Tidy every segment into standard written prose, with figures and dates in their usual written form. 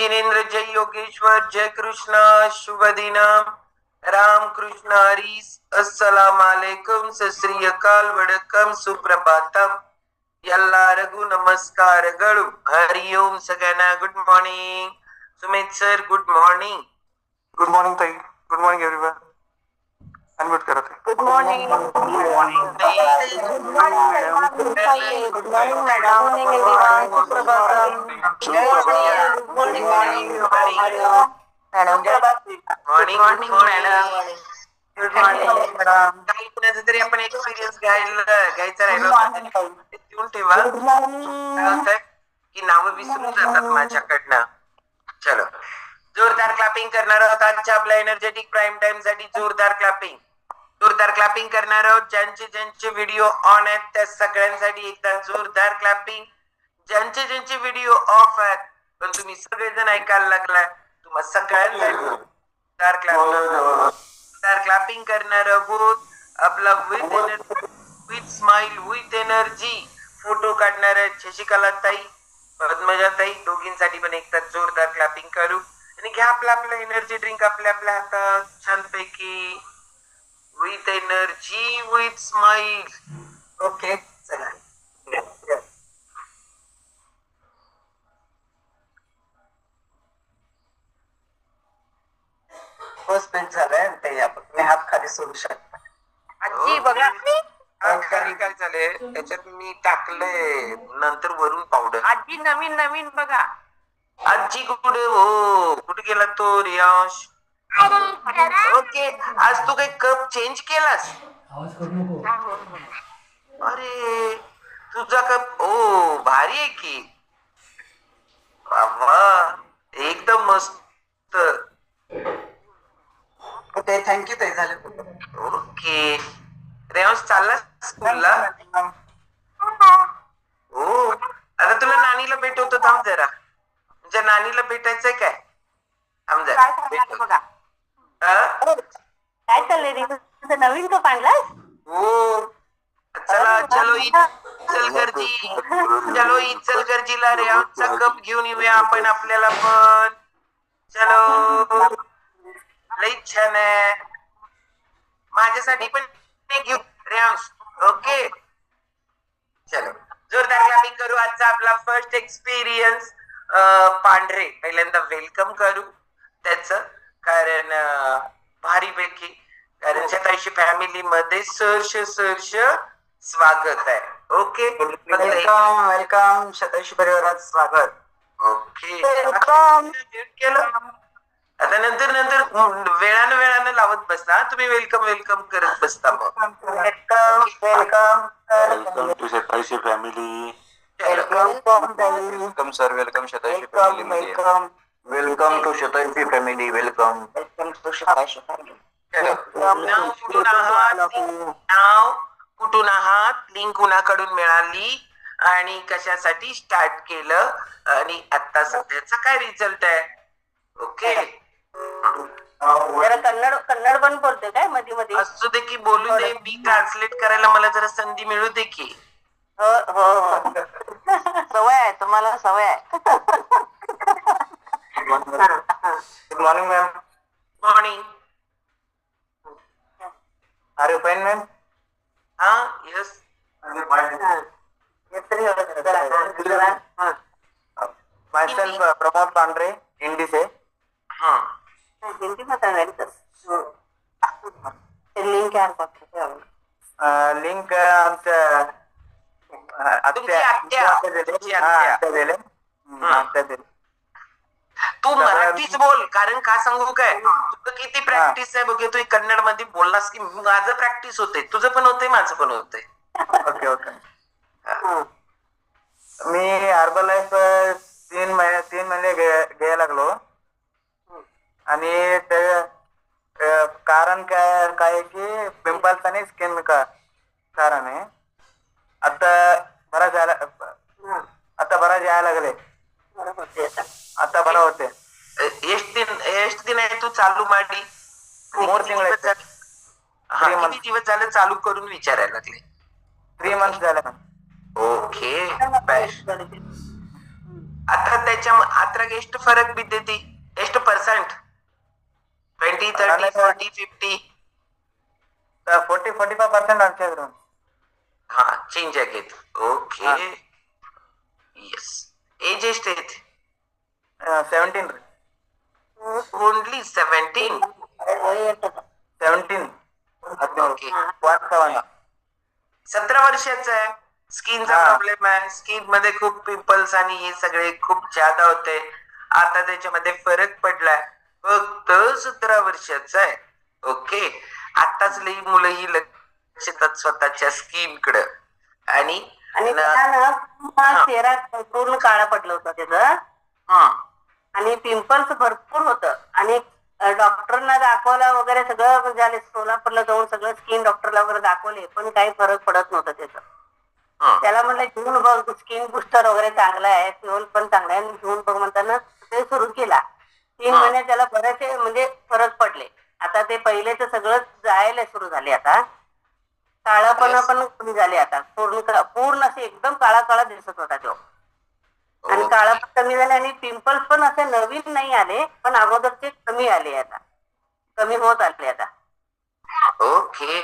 जिनेंद्र, जय योगेश्वर, जय कृष्ण, शुभ दिनम, राम कृष्ण हरीस, अस्सलाम वालेकुम, सत अकाल, वडकम, सुप्रभातम, ಎಲ್ಲರಿಗೂ नमस्कारಗಳು. हरि ओम सगळ्यांना good morning. Sumit sir good morning. Good morning ताई. Good morning everyone. अनम्यूट करा ताई. Good morning. Good morning good morning madam. Everyone. सुप्रभातम. Good morning madam. Morning madam. Good morning madam. काही कुणाचा तरी आपण एक्सपिरियन्स घ्यायचा राहिलो देऊन ठेवा. काय होतंय की नावं विसरून जातात माझ्याकडनं. चलो जोरदार क्लॅपिंग करणार आहोत आजच्या आपल्या एनर्जेटिक प्राईम टाइम साठी. जोरदार क्लॅपिंग करणार आहोत. ज्यांचे व्हिडिओ ऑन आहेत त्या सगळ्यांसाठी एकदा जोरदार क्लॅपिंग. ज्यांचे व्हिडिओ ऑफ आहेत पण तुम्ही सगळेजण ऐकायला लागलाय तुम्हाला सगळ्यांसाठी जोरदार क्लॅपिंग करणार आहोत. आपला with smile with energy photo काढणार आहेत शशिकला ताई, पद्मजा ताई, दोघींसाठी पण एकदा जोरदार क्लॅपिंग करू. आणि घ्या आपला एनर्जी ड्रिंक आपल्या हातात छानपैकी. With energy with smile. Okay चला. फर्स्ट बेंच झालाय ते आपण हात खाली सोडू शकता. आजी बघा. खाली काय झालंय त्याच्यात मी टाकलंय नंतर वरून पावडर. आजी नवीन बघा. आजी कुठे हो कुठे गेला तो रियाश? ओके आज तू काही कप चेंज केलास? अरे तुझा कप ओ भारी आहे की. वा एकदम मस्त. ओके थँक्यू ताई. झाले. ओके रेयांश चालला स्कूलला? हो आता तुला नानीला भेटवतो थांब जरा. तुझ्या नानीला भेटायचंय काय? थांब जरा बघा हा? काय चाललंय रे तुझं नवीन कप आणलास? हो चला चलो इचलकरजीला रेयांशचा कप घेऊन येऊया आपण. आपल्याला पण चलो लई छान आहे. माझ्यासाठी पण घेऊ रेयांश. ओके चलो जोरदार क्लॅपिंग करू. आजचा आपला फर्स्ट एक्सपिरियन्स पांढरे पहिल्यांदा वेलकम करू त्याच. कारण भारीपैकी कारण शतायुषी फॅमिली मध्ये सरश स्वागत आहे. ओके वेलकम शतायुषी परिवारात स्वागत. ओके केलं. आता नंतर वेळानं लावत बसता तुम्ही. वेलकम करत बसता मग. Welcome to Shatayushi family. Welcome sir. Welcome Shatayushi family. Welcome to Shatayushi family. Welcome to Shatayushi family. नाव कुठून आहात, लिंक कुणाकडून मिळाली आणि कशासाठी स्टार्ट केलं आणि आता सध्याचा काय रिझल्ट आहे. ओके जरा कन्नड पण बोलते काय मध्ये असू दे की बोलू दे. मी ट्रान्सलेट करायला मला जरा संधी मिळू दे की. हो सवय आहे तुम्हाला. सवय आहे. Good morning ma'am. Morning. Are you fine ma'am? हा यस. मायसेल्फ प्रमोद पांढरे हिंदी से. हा हिंदी मातानायचं. लिंक लिंक आमच्या तुमची आत्या दिले. तू मराठीच बोल. कारण का सांगू काय तुझं किती प्रॅक्टिस आहे बघ. तू कन्नड मध्ये बोललास की माझं प्रॅक्टिस होते. तुझं पण होते माझं पण होते. Okay okay. मी हर्बल लाईफ 3 महिने घ्यायला लागलो. आणि ते कारण काय की पिंपल्स आणि स्किन का कारण आहे. आता बरा जायला लागले. आता बरा होते. ಎಷ್ಟು ದಿನ ಆಯ್ತು ಚಾಲು ಮಾಡಿ? 3 ತಿಂಗಳು. किती दिवस झाले चालू करून विचारायला लागले? 3 months झाले. ओके आता ಹೆಚ್ಚ ಅದ್ರಾಗ ಎಷ್ಟು ಫರಕ್ ಬಿದ್ದೈತಿ, ಎಷ್ಟು ಪರ್ಸೆಂಟ್? 20, 30, 40, 50? 40-45% ಅನ್ಸಿದ್ರು. ಹಾ ಚೇಂಜ್ ಆಗೈತಿ. Okay, S. ಏಜ್ ಎಷ್ಟೈತಿ? 17 ರೀ. ಓನ್ಲಿ 17? 17. ओके. 17 वर्षाचा आहे. स्किनचा हा. प्रॉब्लेम आहे. स्किन मध्ये खूप पिंपल्स आणि हे सगळे खूप ज्यादा होते. आता त्याच्यामध्ये फरक पडलाय. फक्त 17 वर्षाचा आहे. ओके. आताच लई मुलं ही लक्ष देतात स्वतःच्या स्किन कडे आणि आणि त्याला ना चेहरा पूर्ण काळा पडलं होतं त्याचं हा आणि पिंपल्स भरपूर होतं आणि डॉक्टरना दाखवलं वगैरे सगळं झाले. सोलापूरला जाऊन सगळं स्किन डॉक्टरला वगैरे दाखवले पण काही फरक पडत नव्हता त्याचा. हा त्याला म्हणलं घेऊन बघ, स्किन बुस्टर वगैरे चांगला आहे, फ्युअल पण चांगला आहे, घेऊन बघ म्हणताना ते सुरू केला. 3 महिन्यात त्याला बरेचसे म्हणजे फरक पडले. आता ते पहिले तर सगळं जायला सुरू झाले. आता काळापणा पण कमी झाले. आता पूर्ण असे एकदम काळा काळा दिसत होता तो आणि काळा पण कमी झाले आणि पिंपल्स पण असे नवीन नाही आले पण अगोदरचे कमी आले. आता कमी होत आले आता. ओके.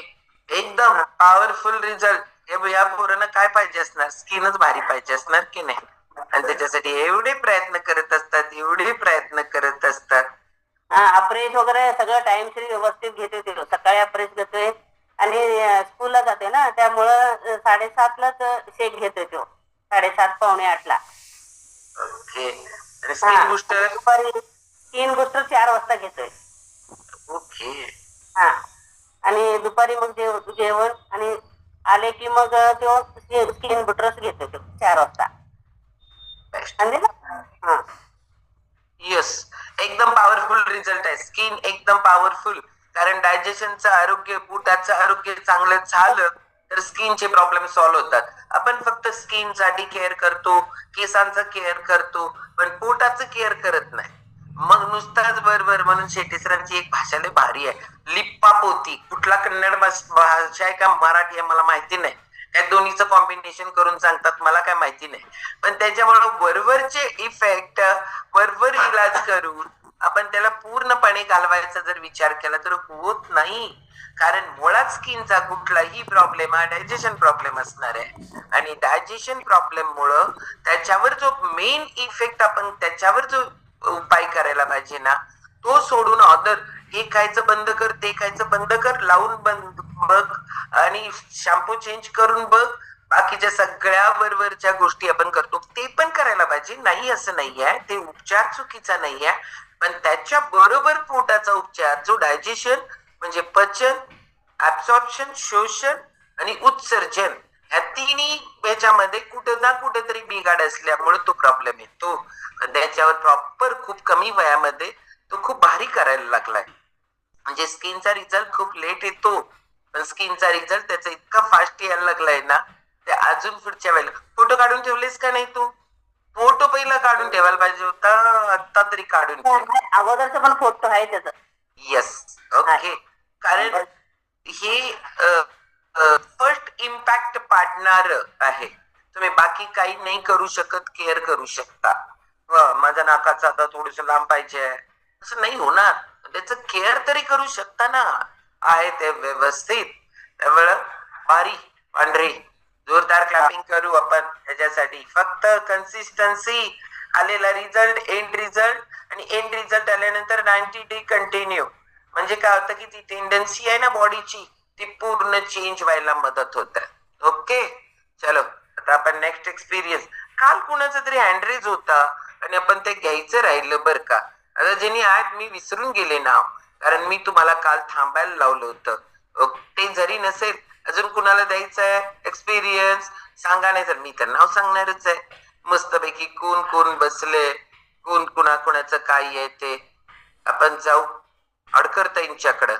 एकदम पॉवरफुल रिझल्ट. या पोरांना काय पाहिजे असणार? स्किनच भारी पाहिजे असणार की नाही? आणि त्याच्यासाठी एवढे प्रयत्न करत असतात, एवढे प्रयत्न करत असतात. हा अप्रेज वगैरे सगळं टाइमशी व्यवस्थित घेतोय. ते सकाळी अप्रेज घेतोय आणि स्कूलला जाते ना त्यामुळं 7:30लाच शेक घेतोय तो. 7:30 पावणे 8ला. ओके. आणि स्किन बुस्टर? दुपारी स्किन बुस्टर 4 वाजता घेतोय. ओके. हा आणि दुपारी मग जेवण आणि आले की मग तो स्किन बुस्टरच घेतोय तो 4 वाजता. बेस्ट. म्हणजे हा येस, एकदम पॉवरफुल रिझल्ट आहे. स्किन एकदम पॉवरफुल. कारण डायजेशनचं आरोग्य, पोटाचं आरोग्य चांगलं झालं तर स्किनचे प्रॉब्लेम सॉल्व्ह होतात. आपण फक्त स्किन साठी केअर करतो, केसांचं केअर करतो, पण पोटाचं केअर करत नाही. मग नुसताच बरोबर म्हणून शेट्टी सरांची एक भाषा लय भारी आहे, लिप्पा पोती. कुठला कन्नड भाषा आहे का मराठी आहे मला माहिती नाही. त्या दोन्हीचं कॉम्बिनेशन करून सांगतात, मला काय माहिती नाही. पण त्याच्यामुळे वरवरचे इफेक्ट, वरवर इलाज करून आपण त्याला पूर्णपणे घालवायचा जर विचार केला तर होत नाही. कारण मुळात स्किनचा कुठलाही प्रॉब्लेम हा डायजेशन प्रॉब्लेम असणार आहे आणि डायजेशन प्रॉब्लेम मुळे त्याच्यावर जो मेन इफेक्ट आपण त्याच्यावर जो उपाय करायला पाहिजे ना तो सोडून अदर हे खायचं बंद कर, ते खायचं बंद कर, लावून बंद बघ आणि शॅम्पू चेंज करून बघ, बाकीच्या सगळ्या वरवरच्या गोष्टी आपण करतो ते पण करायला पाहिजे. नाही असं नाही आहे, ते उपचार चुकीचा नाही आहे. पण त्याच्या बरोबर पोटाचा उपचार जो डायजेशन म्हणजे पचन, ऍब्सॉर्प्शन, शोषण आणि उत्सर्जन ह्या तिन्ही ह्याच्यामध्ये कुठे ना कुठेतरी बिघाड असल्यामुळे तो प्रॉब्लेम येतो. त्याच्यावर प्रॉपर खूप कमी वयामध्ये तो खूप भारी करायला लागलाय. म्हणजे स्किनचा रिझल्ट खूप लेट येतो पण स्किनचा रिझल्ट त्याचा इतका फास्ट यायला लागलाय ना ते अजून पुढच्या वेळेला. फोटो काढून ठेवलेस का नाही तू? फोटो पहिला काढून ठेवायला पाहिजे होता, आता तरी काढून ठेव. अगोदरचा पण फोटो आहे त्याचा. येस. ओके. कारण हे फर्स्ट इम्पॅक्ट पाडणार आहे. तुम्ही बाकी काही नाही करू शकत, केअर करू शकता. माझ्या नाकाचा आता थोडस लांब पाहिजे असं नाही होणार. त्याच केअर तरी करू शकता ना. आहे ते व्यवस्थित. त्यामुळे भारी पांढरी जोरदार क्लॅपिंग करू आपण त्याच्यासाठी. फक्त कन्सिस्टन्सी, आलेला रिझल्ट, एंड रिझल्ट आणि एंड रिझल्ट आल्यानंतर 90 डे कंटिन्यू. म्हणजे काय होतं की ती टेंडन्सी आहे ना बॉडीची ती पूर्ण चेंज व्हायला मदत होत. ओके चलो आता आपण नेक्स्ट एक्सपिरियन्स. काल कुणाचा तरी हँडरेज होता आणि आपण ते घ्यायचं राहिलं बरं का. आता ज्यांनी आज मी विसरून गेले नाव, कारण मी तुम्हाला काल थांबायला लावलं होतं. ते जरी नसेल अजून कुणाला द्यायचं आहे एक्सपिरियन्स सांगा, नाही तर मी तर नाव सांगणारच आहे. मस्तपैकी कोण कोण बसले, कोण कुणाचं काय आहे ते आपण जाऊ अडकर ताईंच्याकडं.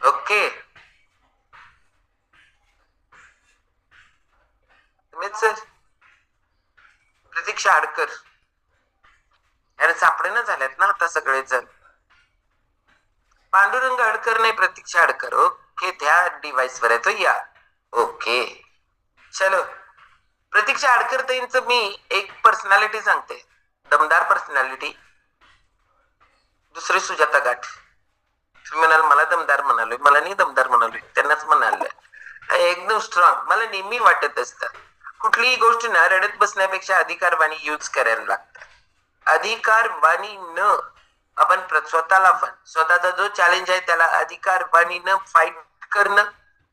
ओके सर प्रतीक्षा अडकर याला सापडेना झाल्यात ना आता सगळेजण. पांडुरंग अडकर नाही, प्रतीक्षा अडकर. ओके त्या डिव्हाइस वर आहे या. ओके चलो प्रतीक्षा अडकर ताईंचं मी एक पर्सनॅलिटी सांगते, दमदार पर्सनॅलिटी. पर्सनॅलिटी दुसरी सुजाता गाठ. तुम्ही म्हणाल मला दमदार म्हणालोय, मला नाही दमदार म्हणालोय, त्यांनाच म्हणाल एकदम स्ट्रॉंग. मला नेहमी वाटत असतं कुठलीही गोष्ट ना रडत बसण्यापेक्षा अधिकारवाणी यूज करायला लागतं. अधिकारवाणी न आपण स्वतःला पण स्वतःचा जो चॅलेंज आहे त्याला अधिकारवाणीनं फाईट करणं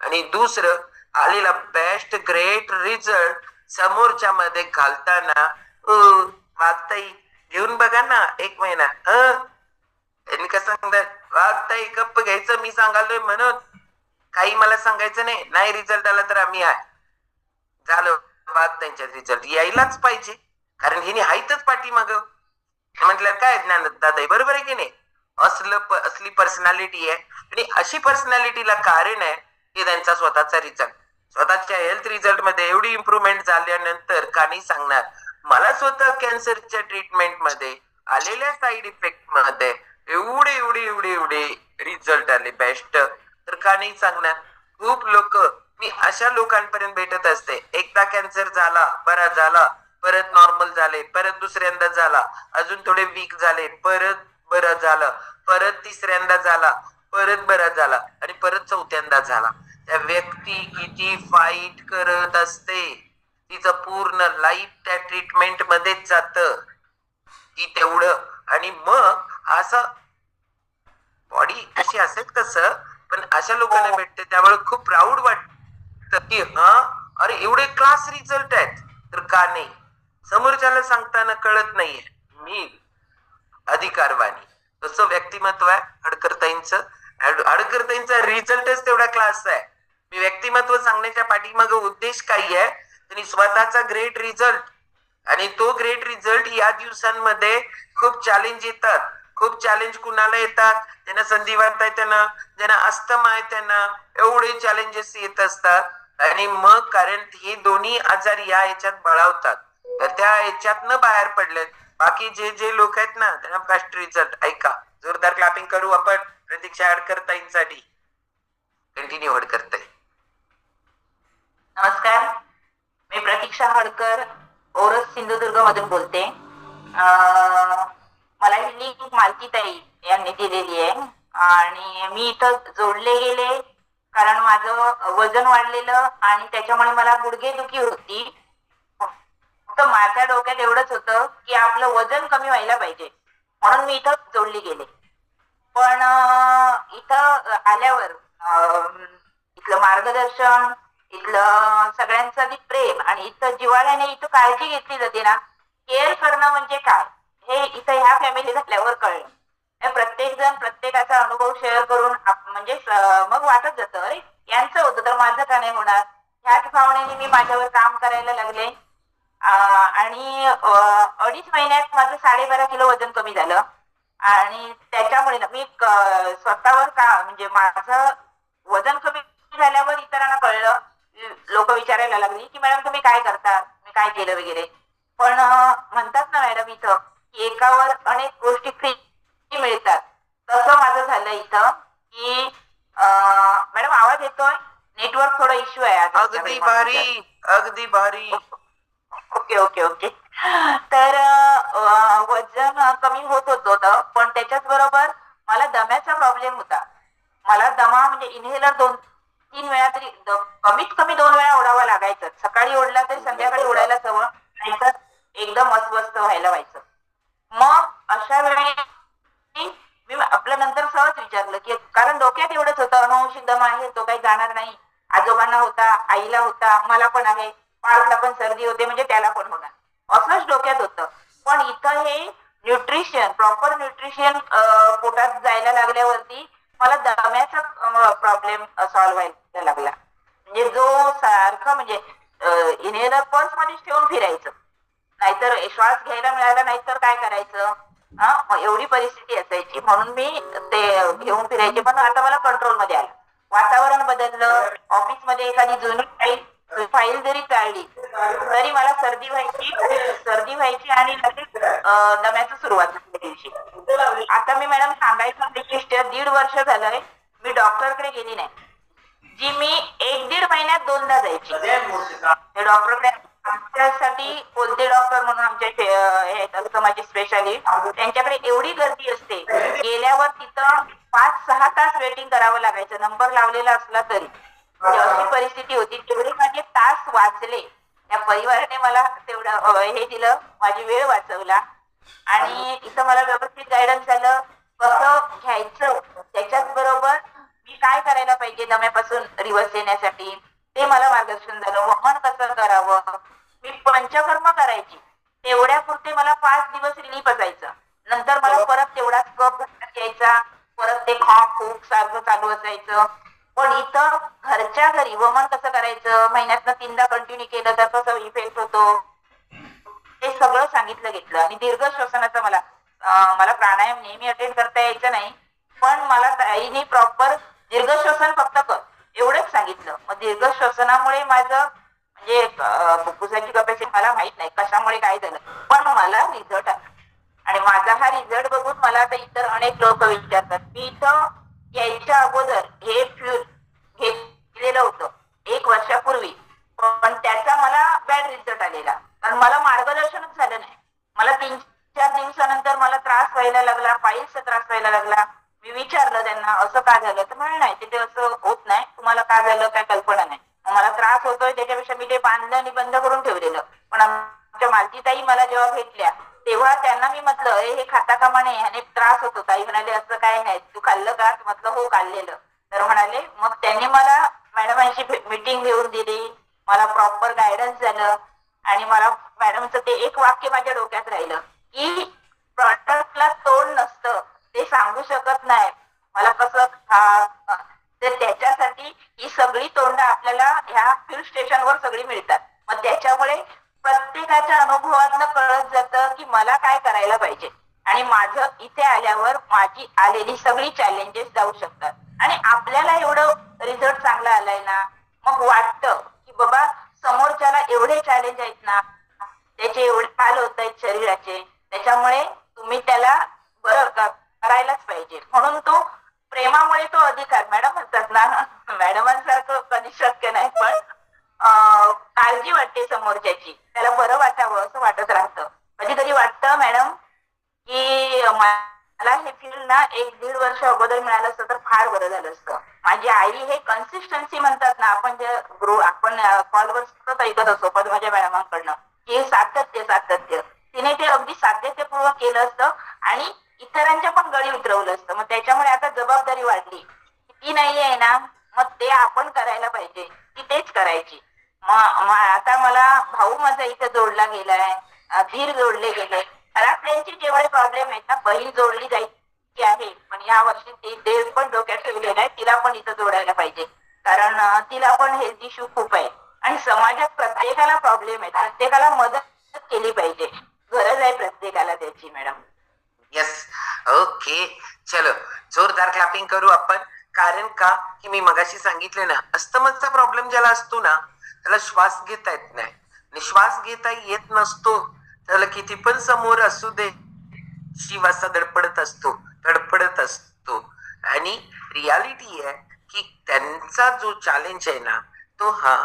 आणि दुसरं आलेला बेस्ट ग्रेट रिझल्ट समोरच्या मध्ये घालताना वागताई घेऊन बघा ना 1 महिना. त्यांनी कसं सांगतात वागताई गप्प घ्यायचं मी सांगालोय म्हणून, काही मला सांगायचं नाही रिझल्ट आला तर आम्ही आहे झालं. वागताईंच्या रिझल्ट यायलाच पाहिजे कारण हिने हायतच पाठीमाग. म्हटलं काय ज्ञान दादा बरोबर आहे की नाही. असली पर्सनॅलिटी आहे आणि अशी पर्सनॅलिटीला कारण आहे की त्यांचा स्वतःचा रिझल्ट, स्वतःच्या हेल्थ रिझल्ट मध्ये एवढी इम्प्रुव्हमेंट झाल्यानंतर का नाही सांगणार. मला स्वतः कॅन्सरच्या ट्रीटमेंट मध्ये आलेल्या साईड इफेक्ट मध्ये एवढे रिझल्ट आले बेस्ट, तर का नाही सांगणार. खूप लोक मी अशा लोकांपर्यंत भेटत असते, एकदा कॅन्सर झाला बरा झाला, परत नॉर्मल झाले, परत दुसऱ्यांदा झाला, अजून थोडे वीक झाले, परत बरं झालं, परत तिसऱ्यांदा झाला, परत बरा झाला आणि परत चौथ्यांदा झाला. त्या व्यक्ती किती फाईट करत असते, तिचं पूर्ण लाईफ त्या ट्रीटमेंट मध्येच जात की तेवढं. आणि मग असं बॉडी अशी असेल कसं, पण अशा लोकांना भेटते त्यामुळे खूप प्राऊड वाटत की अरे एवढे क्लास रिझल्ट आहेत, तर का नाही समोरच्याला सांगताना कळत नाहीये मी अधिकारवाणी. तसं व्यक्तिमत्व आहे हडकरताईंचं. हडकरताईंचा रिझल्टच तेवढा क्लास आहे. मी व्यक्तिमत्व सांगण्याच्या पाठीमाग उद्देश काय आहे, त्यांनी स्वतःचा ग्रेट रिझल्ट आणि तो ग्रेट रिझल्ट या दिवसांमध्ये खूप चॅलेंज येतात. खूप चॅलेंज कुणाला येतात, ज्यांना संधिवात आहे त्यांना, ज्यांना अस्थमा आहे त्यांना, एवढे चॅलेंजेस येत असतात. आणि मग कारण हे दोन्ही आजार या याच्यात बळावतात, तर त्या याच्यातनं बाहेर पडलेत. बाकी जे लोक आहेत ना त्यांना फास्ट रिझल्ट. ऐका जोरदार क्लॅपिंग करू आपण प्रतीक्षा हडकरताईंसाठी. कंटिन्यू हडकरताई. नमस्कार, मी प्रतीक्षा हडकर ओरस सिंधुदुर्ग मधून बोलते. मला ही लिंक मालतीताई यांनी दिलेली आहे आणि मी इथं जोडले गेले कारण माझं वजन वाढलेलं आणि त्याच्यामुळे मला गुडघेदुखी होती. तर माझ्या डोक्यात एवढंच होतं की आपलं वजन कमी व्हायला पाहिजे म्हणून मी इथं जोडली गेले. पण इथं आल्यावर इथलं मार्गदर्शन, इथलं सगळ्यांचं आधी प्रेम आणि इथं जिव्हाळ्याने इथं काळजी घेतली जाते ना. केअर करणं म्हणजे काय हे इथं ह्या फॅमिली झाल्यावर कळलं. प्रत्येक जण प्रत्येकाचा अनुभव शेअर करून म्हणजे मग वाटत जातं अरे यांचं होतं तर माझं का नाही होणार. ह्याच भावनेने मी माझ्यावर काम करायला लागले आणि 2.5 महिन्यात माझं 12.5 किलो वजन कमी झालं. आणि त्याच्यामुळे ना मी स्वतःवर का म्हणजे माझं वजन कमी झाल्यावर इतरांना कळलं. लोक विचारायला लागली की मॅडम तुम्ही काय करता, मी काय केलं वगैरे. पण म्हणतात ना मॅडम इथं की एकावर अनेक गोष्टी फ्री मिळतात, तसं माझं झालं इथं की मॅडम आवाज येतोय, नेटवर्क थोडा इश्यू आहे. अगदी भारी अगदी भारी. Okay okay okay. तर वजन कमी होत होतं पण त्याच्याच बरोबर मला दम्याचा प्रॉब्लेम होता. मला दमा म्हणजे इन्हेलर 2-3 वेळा तरी कमीत कमी 2 वेळा ओढावा लागायचं. सकाळी ओढला तरी संध्याकाळी ओढायला सवय, नाहीतर एकदम अस्वस्थ व्हायला व्हायचं. मग अशा वेळी मी आपल्या नंतर सहज विचारलं की कारण डोक्यात एवढंच होतं अनुवंशिक दमा आहे तो काही जाणार नाही. आजोबांना होता, आईला होता, मला पण आहे, पार्कला पण सर्दी होते म्हणजे त्याला पण होणार, असंच डोक्यात होतं. पण इथं हे न्यूट्रिशन प्रॉपर न्यूट्रिशन पोटात जायला लागल्यावरती मला दम्याचा प्रॉब्लेम सॉल्व्ह व्हायला लागला. म्हणजे जो सारखं म्हणजे इन्हेलर पर्स मध्येच ठेवून फिरायचं, नाहीतर श्वास घ्यायला मिळाला नाही तर काय करायचं. एवढी परिस्थिती असायची म्हणून मी ते घेऊन फिरायचे. पण आता मला कंट्रोल मध्ये आलं, वातावरण बदललं. ऑफिस मध्ये एखादी जुनी फाईल जरी चालली तरी मला सर्दी व्हायची आणि दम्याची सुरुवात झाली दिवशी. आता मी मॅडम सांगायचं विशिष्ट 1.5 वर्ष झालंय मी डॉक्टरकडे गेली नाही, जी मी 1-1.5 महिन्यात 2दा जायची. ते डॉक्टरकडे आमच्या त्याच्यासाठी कोलते डॉक्टर म्हणून आमचे माझे स्पेशालिस्ट, त्यांच्याकडे एवढी गर्दी असते, गेल्यावर तिथं 5-6 तास वेटिंग करावं लागायचं नंबर लावलेला असला तरी. म्हणजे अशी परिस्थिती होती. तेवढे माझे तास वाचले, त्या परिवाराने मला तेवढं हे दिलं, माझी वेळ वाचवला आणि इथं मला व्यवस्थित गायडन्स झालं कसं घ्यायचं. त्याच्याच बरोबर मी काय करायला पाहिजे दम्यापासून रिवर्स येण्यासाठी ते मला मार्गदर्शन झालं. वमन कसं करावं, मी पंचकर्म करायची, तेवढ्यापुरते मला 5 दिवस रिलीफ असायचं. नंतर मला परत तेवढाच कप यायचा, परत ते खूप सारखं चालू असायचं. पण इथं घरच्या घरी वमन कसं करायचं, महिन्यातनं 3दा कंटिन्यू केलं तर कसं इफेक्ट होतो ते सगळं सांगितलं घेतलं. आणि दीर्घ श्वसनाचं मला प्राणायाम नेहमी अटेंड करता यायचं नाही, पण मला ताईने प्रॉपर दीर्घ श्वसन फक्त कर एवढंच सांगितलं. मग दीर्घ श्वसनामुळे माझं म्हणजे फुफ्फुसाची कपॅसिटी मला माहित नाही कशामुळे काय झालं, पण मला रिझल्ट आला. आणि माझा हा रिझल्ट बघून मला आता इतर अनेक लोक विचारतात. मी इथं यायच्या अगोदर हे फ्यूल घेतलेलं होतं 1 वर्षापूर्वी, पण त्याचा मला बॅड रिझल्ट आलेला, कारण मला मार्गदर्शनच झालं नाही. मला 3-4 दिवसानंतर मला त्रास व्हायला लागला, पायल्सचा त्रास व्हायला लागला. मी विचारलं त्यांना असं का झालं, तर म्हणे नाही तिथे असं होत नाही, तुम्हाला का झालं काय कल्पना नाही. मला त्रास होतोय त्याच्यापेक्षा मी ते बांधलं आणि बंद करून ठेवलेलं. पण आमच्या मालतीताई मला जेव्हा भेटल्या तेव्हा त्यांना मी म्हटलं हे खाता कामा नये, आणि त्रास होतो. ताई म्हणाले असं काय नाही, तू खाल्लं का, म्हटलं हो खाल्लेलं. तर म्हणाले मग त्यांनी मला मॅडमांशी मीटिंग घेऊन दिली, मला प्रॉपर गायडन्स झालं. आणि मला मॅडमचं ते एक वाक्य माझ्या डोक्यात राहिलं की प्रॉडक्टला तोड नसतं, ते सांगू शकत नाही मला कसं तर त्याच्यासाठी ही सगळी तोंड आपल्याला ह्या हिल स्टेशनवर सगळी मिळतात. मग त्याच्यामुळे प्रत्येकाच्या अनुभवातनं कळत जातं की मला काय करायला पाहिजे, आणि माझं इथे आल्यावर माझी आलेली सगळी चॅलेंजेस जाऊ शकतात. आणि आपल्याला एवढं रिझल्ट चांगला आलाय ना, मग वाटतं की बाबा समोरच्याला एवढे चॅलेंज आहेत ना, त्याचे एवढे हाल होत आहेत शरीराचे, त्याच्यामुळे तुम्ही त्याला बरं करायलाच पाहिजे. म्हणून तो प्रेमामुळे तो अधिकार, मॅडम म्हणतात ना, मॅडमांसारखं कधी शक्य नाही, पण काळजी वाटते समोरच्याची, त्याला बरं वाटावं असं वाटत राहतं. कधी कधी वाटतं मॅडम की मला हे फील्ड ना 1-1.5 वर्ष अगोदर मिळालं असतं तर फार बरं झालं असतं. माझी आई हे कन्सिस्टन्सी म्हणतात ना, आपण कॉलवर सतत ऐकत असतो पद्मजा मॅडमांकडनं की सातत्य, तिने ते अगदी सातत्यपूर्वक केलं असतं आणि इतरांच्या पण गळी उतरवलं असतं. मग त्याच्यामुळे आता जबाबदारी वाढली, ती नाही आहे ना, मग ते आपण करायला पाहिजे, ती तेच करायची. मग आता मला भाऊ माझा इथे जोडला गेलाय, धीर जोडले गेले. घरातल्यांचे जेवढे प्रॉब्लेम आहेत ना, बहीण जोडली जायची आहे, पण या वर्षी ते पण डोक्यात ठेवलेलं आहे तिला पण इथं जोडायला पाहिजे, कारण तिला पण हेल्थ इश्यू खूप आहे. आणि समाजात प्रत्येकाला प्रॉब्लेम आहे, प्रत्येकाला मदत केली पाहिजे, गरज आहे प्रत्येकाला त्याची. मॅडम येस, ओके, चलो जोरदार क्लॅपिंग करू आपण. कारण का की मी मगाशी सांगितले ना, अस्थमाचा प्रॉब्लेम ज्याला असतो ना त्याला श्वास घेता येत नाही, आणि श्वास घेता येत नसतो त्याला किती पण समोर असू दे शिव असा धडपडत असतो. आणि रियालिटी आहे की त्यांचा जो चॅलेंज आहे ना, तो हा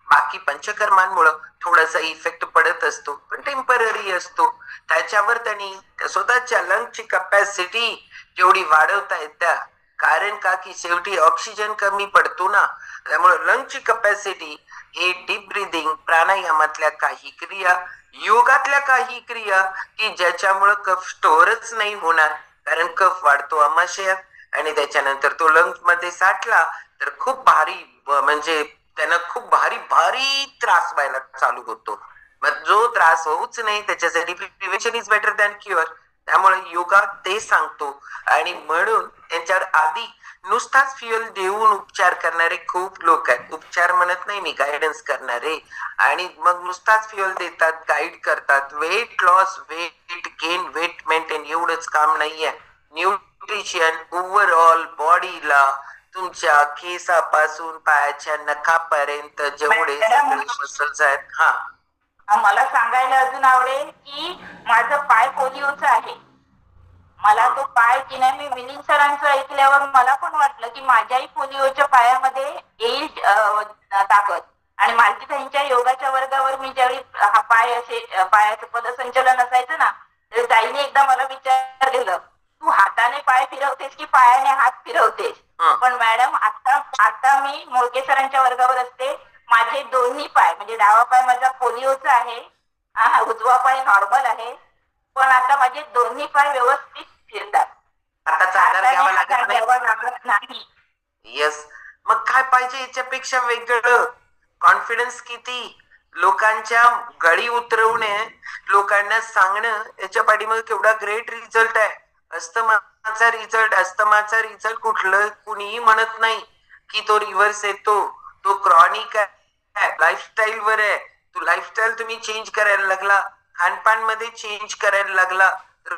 बाकी पंचकर्मांमुळं थोडासा इफेक्ट पडत असतो, पण टेम्पररी असतो. त्याच्यावर त्यांनी स्वतःच्या लंगची कपॅसिटी जेवढी वाढवता येत्या, कारण का की शेवटी ऑक्सिजन कमी पडतो ना, त्यामुळे लंगची कपॅसिटी हे डीप ब्रिदिंग, प्राणायामातल्या काही क्रिया, योगातल्या काही क्रिया की ज्याच्यामुळे कफ स्टोअरच नाही होणार, कारण कफ वाढतो आमाशयात आणि त्याच्यानंतर तो लंग्स मध्ये साठला तर खूप भारी म्हणजे त्यांना खूप भारी भारी त्रास व्हायला चालू होतो. मग जो त्रास होऊच नाही त्याच्यासाठी prevention is better than cure. त्यामुळे योगा ते सांगतो, आणि म्हणून त्यांच्यावर आधी नुसताच फ्युएल देऊन उपचार करणारे खूप लोक आहेत. उपचार म्हणत नाही मी, गायडन्स करणारे, आणि मग नुसताच फ्युएल देतात, गाईड करतात. Weight loss, weight gain, weight maintain एवढंच काम नाहीये. न्यूट्रिशन ओव्हरऑल बॉडीला, तुमच्या केसापासून पायाच्या नखापर्यंत जेवढे सगळे मसल्स आहेत. मला सांगायला अजून आवडेल की माझं पाय पोलिओचं आहे. मला तो पाय की नाही, मी मिलिंद सरांचं ऐकल्यावर मला पण वाटलं की माझ्याही पोलिओच्या पायामध्ये येईल ताकद. आणि मालतीताईंच्या योगाच्या वर्गावर मी ज्यावेळी हा पाय असे पायाचं पदसंचलन असायचं ना, तर ताईने एकदा मला विचारलेलं, तू हाताने पाय फिरवतेस की पायाने हात फिरवतेस? हं. पण मॅडम आता मी मोळके सरांच्या वर्गावर असते, माझे दोन्ही पाय म्हणजे डावा पाय माझा पोलिओचा आहे, उजवा पाय नॉर्मल आहे, पण आता माझे दोन्ही पाय व्यवस्थित फिरतात. हाताचा आधार हाताने घ्यावा आधार लागत नाही. घ्यावा लागत नाही. येस, मग काय पाहिजे याच्यापेक्षा वेगळं? कॉन्फिडन्स किती, लोकांच्या गळी उतरवणे, लोकांना सांगणं, याच्या पाठीमागे केवढा ग्रेट रिझल्ट आहे. अस्थमाचा रिझल्ट कुठलं कुणीही म्हणत नाही की तो रिव्हर्स येतो, तो क्रॉनिक आहे, लाईफस्टाईल वर आहे. तू लाईफस्टाईल तुम्ही चेंज करायला लागला, खानपान मध्ये चेंज करायला लागला, तर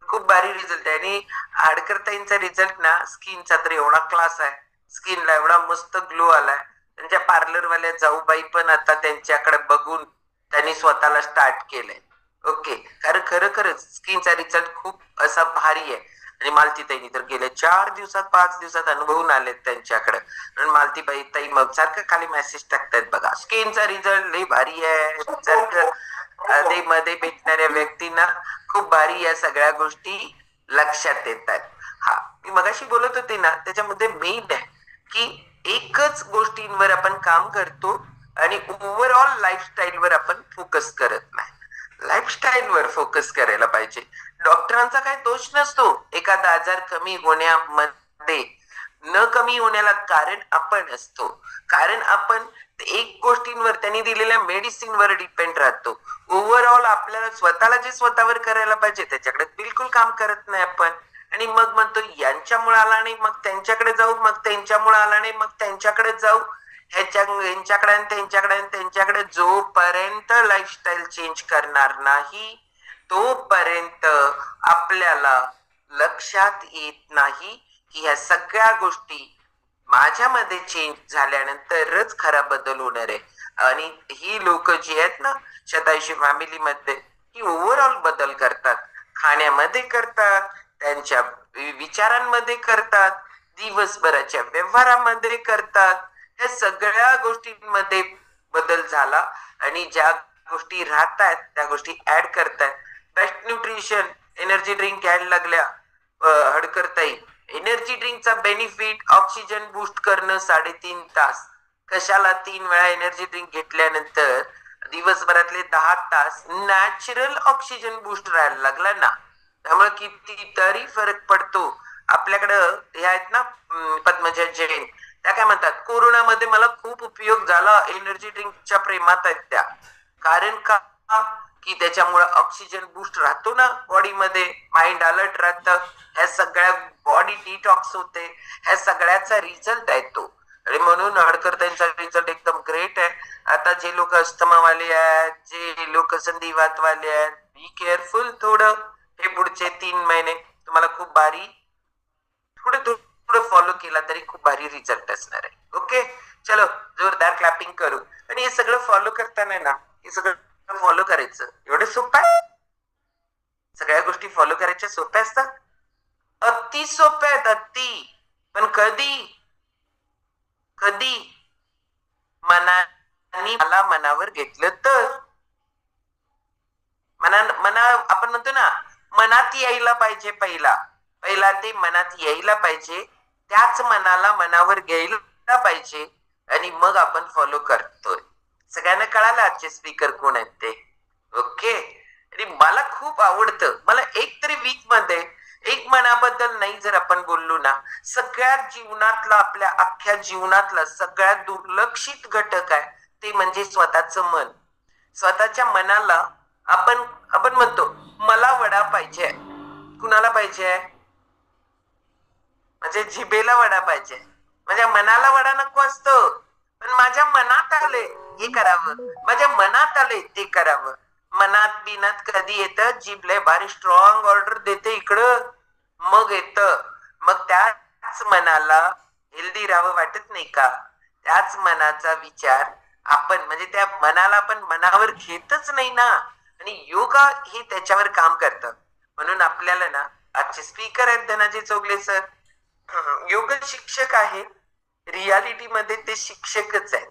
खूप भारी रिझल्ट आहे. आणि आडकरताईंचा रिझल्ट ना, स्किनचा तर एवढा क्लास आहे, स्किनला एवढा मस्त ग्लो आलाय. त्यांच्या पार्लरवाल्या जाऊबाई पण आता त्यांच्याकडे बघून त्यांनी स्वतःला स्टार्ट केलंय. ओके, कारण खरंच स्किनचा रिझल्ट खूप असा भारी आहे. आणि मालतीताईंनी तर गेल्या 4 दिवसात 5 दिवसात अनुभवून आलेत त्यांच्याकडे. आणि मालतीबाई ताई मग सारखं खाली मेसेज टाकतायत बघा, स्किनचा रिझल्ट लई भारी आहे, सारखं आधी मध्ये भेटणाऱ्या व्यक्तींना खूप भारी या सगळ्या गोष्टी लक्षात येतात. हा, मी मगाशी बोलत होते ना, त्याच्यामध्ये मेन आहे की एकच गोष्टींवर आपण काम करतो आणि ओव्हरऑल लाईफस्टाईल वर आपण फोकस करत नाही. लाईफस्टाईल वर फोकस करायला पाहिजे. डॉक्टरांचा काही दोष नसतो एखादा आजार कमी होण्यामध्ये. न कमी होण्याला कारण आपण असतो, कारण आपण एक गोष्टींवर त्यांनी दिलेल्या मेडिसिनवर डिपेंड राहतो. ओव्हरऑल आपल्याला स्वतःला जे स्वतःवर करायला पाहिजे त्याच्याकडे बिलकुल काम करत नाही आपण. आणि मग म्हणतो यांच्यामुळे आला नाही, मग त्यांच्याकडे जाऊ, मग त्यांच्यामुळे आला नाही, मग त्यांच्याकडे जाऊ, यांच्याकडे आणि त्यांच्याकडे जोपर्यंत लाईफस्टाईल चेंज करणार नाही तोपर्यंत आपल्याला लक्षात येत नाही की ह्या सगळ्या गोष्टी माझ्यामध्ये चेंज झाल्यानंतरच खरा बदल होणार आहे. आणि ही लोक जी आहेत ना शतायुषी फॅमिलीमध्ये, ही ओव्हरऑल बदल करतात, खाण्यामध्ये करतात, त्यांच्या विचारांमध्ये करतात, दिवसभराच्या व्यवहारामध्ये करतात. या सगळ्या गोष्टींमध्ये बदल झाला आणि ज्या गोष्टी राहतात त्या गोष्टी ऍड करतात. बेस्ट न्यूट्रिशन, एनर्जी ड्रिंक घ्यायला लागल्या हडकरताई. एनर्जी ड्रिंकचा बेनिफिट ऑक्सिजन बूस्ट करणं 3.5 तास. कशाला 3 वेळा एनर्जी ड्रिंक घेतल्यानंतर दिवसभरातले 10 तास नॅचरल ऑक्सिजन बूस्ट राहायला लागला ना, त्यामुळे कितीतरी फरक पडतो. आपल्याकडं हे आहेत ना पद्मजा जैन, त्या काय म्हणतात, कोरोनामध्ये मला खूप उपयोग झाला, एनर्जी ड्रिंकच्या प्रेमात आहेत त्या. कारण का की त्याच्यामुळे ऑक्सिजन बूस्ट राहतो ना बॉडीमध्ये, माइंड अलर्ट राहतं, ह्या सगळ्या बॉडी डिटॉक्स होते, ह्या सगळ्याचा रिझल्ट आहे तो. आणि म्हणून हडकर त्यांचा रिझल्ट एकदम ग्रेट आहे. आता जे लोक अस्थमावाले आहेत, जे लोक संधिवातवाले आहेत, बी केअरफुल थोडं. हे पुढचे 3 महिने तुम्हाला खूप भारी थोडं फॉलो केला तरी खूप भारी रिझल्ट असणार आहे. ओके, चलो जोरदार क्लॅपिंग करू. आणि हे सगळं फॉलो करताना ना, हे सगळं फॉलो करायचं एवढं सोपं आहे. सगळ्या गोष्टी फॉलो करायच्या सोप्या असतात, अति सोप्या आहेत, अति. पण कधी मला मनावर घेतलं तर मना आपण म्हणतो ना, मनात यायला पाहिजे. पहिला ते मनात यायला पाहिजे, त्याच मनाला मनावर घ्यायला पाहिजे आणि मग आपण फॉलो करतोय. सगळ्यांना कळालं आजचे स्पीकर कोण आहेत ते? ओके. आणि मला खूप आवडतं, मला एक तरी वीक मध्ये एक मनाबद्दल नाही जर आपण बोललो ना, सगळ्यात जीवनातला, आपल्या अख्ख्या जीवनातला सगळ्यात दुर्लक्षित घटक आहे ते म्हणजे स्वतःचं मन. स्वतःच्या मनाला आपण म्हणतो मला वडा पाहिजे. कुणाला पाहिजे? म्हणजे जिभेला वडा पाहिजे, माझ्या मनाला वडा नको असतो. पण माझ्या मनात आले हे करावं, माझ्या मनात आले ते करावं. मनात बिनात कधी येतं, जीभ लय भारी स्ट्रॉंग ऑर्डर देते इकडं, मग येतं. मग त्याच मनाला हेल्दी राहावं वाटत नाही का? त्याच मनाचा विचार आपण म्हणजे त्या मनाला आपण मनावर घेतच नाही ना. आणि योगा हे त्याच्यावर काम करतं. म्हणून आपल्याला ना, आजचे स्पीकर आहेत धनाजी चौगले सर, योग शिक्षक आहेत, रियालिटी मध्ये ते शिक्षकच आहेत.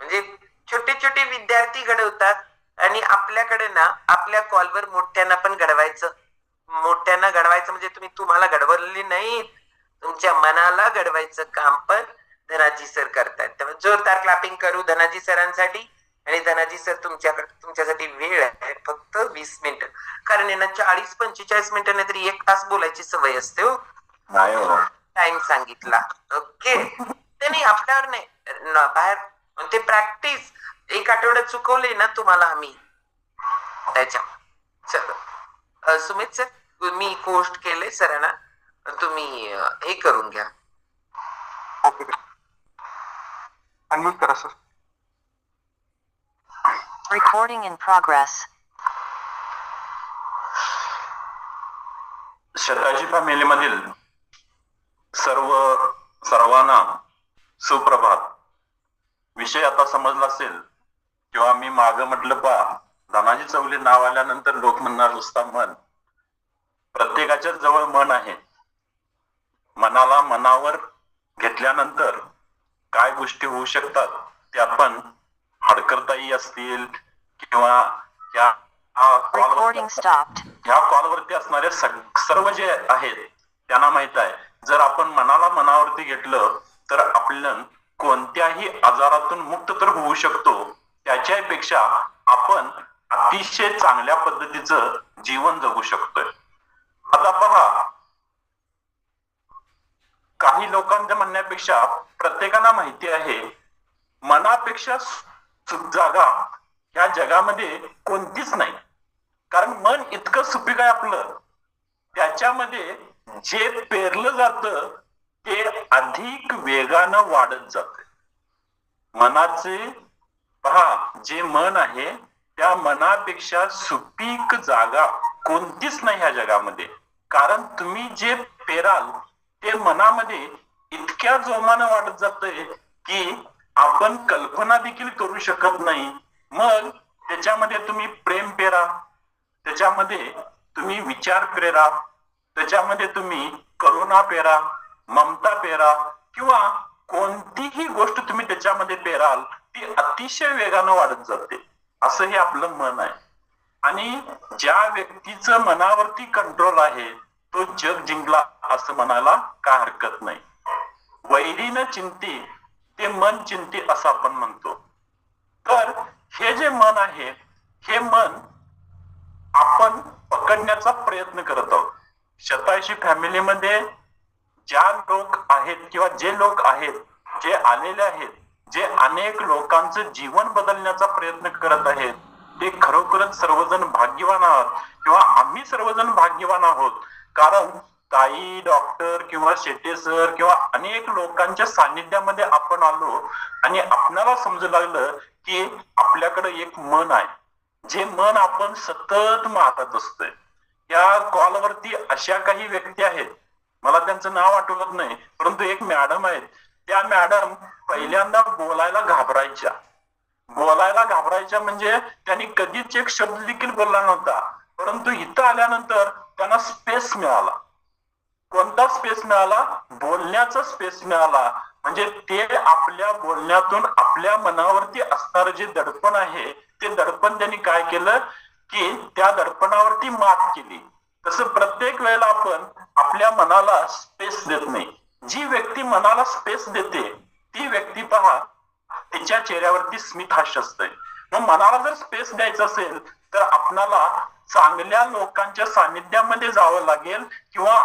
म्हणजे छोटे छोटे विद्यार्थी घडवतात आणि आपल्याकडे ना आपल्या कॉलवर मोठ्यांना पण घडवायचं. मोठ्यांना घडवायचं म्हणजे तुम्ही तुम्हाला घडवलेली नाही, तुमच्या मनाला घडवायचं काम पण धनाजी सर करतात. त्यामुळे जोरदार क्लॅपिंग करू धनाजी सरांसाठी. आणि धनाजी सर तुमच्यासाठी वेळ आहे फक्त 20 मिनिटं, कारण यांना 40-45 मिनिटं नाही तरी 1 तास बोलायची सवय असते हो. नाही हो. टाइम सांगितला. ओके, ते नाही आपल्यावर नाही बाहेर ते प्रॅक्टिस 1 आठवड्यात चुकवले ना तुम्हाला आम्ही त्याच्या. चलो सुमित सर मी पोस्ट केले सरांना, तुम्ही हे करून घ्या. ओके अनम्यूट करा sir. Recording in progress. Shataji family मधील सर्वांना सुप्रभात. विषय आता समजला असेल किंवा मी माग म्हटलं धनाजी चौले नाव आल्यानंतर लोक म्हणणार नुसता मन. प्रत्येकाच्या जवळ मन आहे. मनाला मनावर घेतल्यानंतर काय गोष्टी होऊ शकतात ते आपण हडकरताई असतील किंवा Recording stopped. ह्या कॉलवरती असणारे सर्व जे आहेत त्यांना माहित आहे. जर आपण मनाला मनावरती घेतलं तर आपण कोणत्याही आजारातून मुक्त तर होऊ शकतो, त्याच्यापेक्षा आपण अतिशय चांगल्या पद्धतीचं जीवन जगू शकतोय. आता पहा, काही लोकांच्या म्हणण्यापेक्षा प्रत्येकाला माहिती आहे मनापेक्षा जागा ह्या जगामध्ये कोणतीच नाही. कारण मन इतकं सुपीक आहे आपलं, त्याच्यामध्ये जे पेरलं जातं ते अधिक वेगानं वाढत जात. मनाचे पहा, जे मन आहे त्या मनापेक्षा सुपीक जागा कोणतीच नाही ह्या जगामध्ये. कारण तुम्ही जे पेराल ते मनामध्ये इतक्या जोमानं वाढत जातंय की आपण कल्पना देखील करू शकत नाही. मग त्याच्यामध्ये तुम्ही प्रेम पेरा, त्याच्यामध्ये तुम्ही विचार पेरा, त्याच्यामध्ये तुम्ही करुणा पेरा, ममता पेरा किंवा कोणतीही गोष्ट तुम्ही त्याच्यामध्ये पेराल ती अतिशय वेगानं वाढत जाते. असं हे आपलं मन आहे. आणि ज्या व्यक्तीचं मनावरती कंट्रोल आहे तो जग जिंकला असं म्हणायला काय हरकत नाही. वैरीनं चिंती ते मन चिंती असं आपण म्हणतो. तर हे जे मन आहे हे मन आपण पकडण्याचा प्रयत्न करत आहोत. 87 फॅमिलीमध्ये ज्या लोक आहेत किंवा जे लोक आहेत जे आलेले आहेत, जे अनेक लोकांचं जीवन बदलण्याचा प्रयत्न करत आहेत, ते खरोखरच सर्वजण भाग्यवान आहात किंवा आम्ही सर्वजण भाग्यवान आहोत. कारण ताई, डॉक्टर किंवा शेटे सर किंवा अनेक लोकांच्या सानिध्यामध्ये आपण आलो आणि आपल्याला समजू लागलं की आपल्याकडे एक मन आहे, जे मन आपण सतत मारत असतोय. या कॉलवरती अशा काही व्यक्ती आहेत, मला त्यांचं नाव आठवत नाही, परंतु एक मॅडम आहेत. त्या मॅडम पहिल्यांदा बोलायला घाबरायच्या म्हणजे त्यांनी कधीच एक शब्द देखील बोलला नव्हता. परंतु इथं आल्यानंतर त्यांना स्पेस मिळाला. कोणता स्पेस मिळाला? बोलण्याचा स्पेस मिळाला. म्हणजे ते आपल्या बोलण्यातून आपल्या मनावरती असणारं जे दडपण आहे ते दडपण त्यांनी काय केलं की त्या दडपणावरती मात केली. तसं प्रत्येक वेळेला आपण आपल्या मनाला स्पेस देत नाही. जी व्यक्ती मनाला स्पेस देते ती व्यक्ती पहा, तिच्या चेहऱ्यावरती स्मित हास्य असतंय. मग मनाला जर स्पेस द्यायचं असेल तर आपणाला चांगल्या लोकांच्या सानिध्यामध्ये जावं लागेल किंवा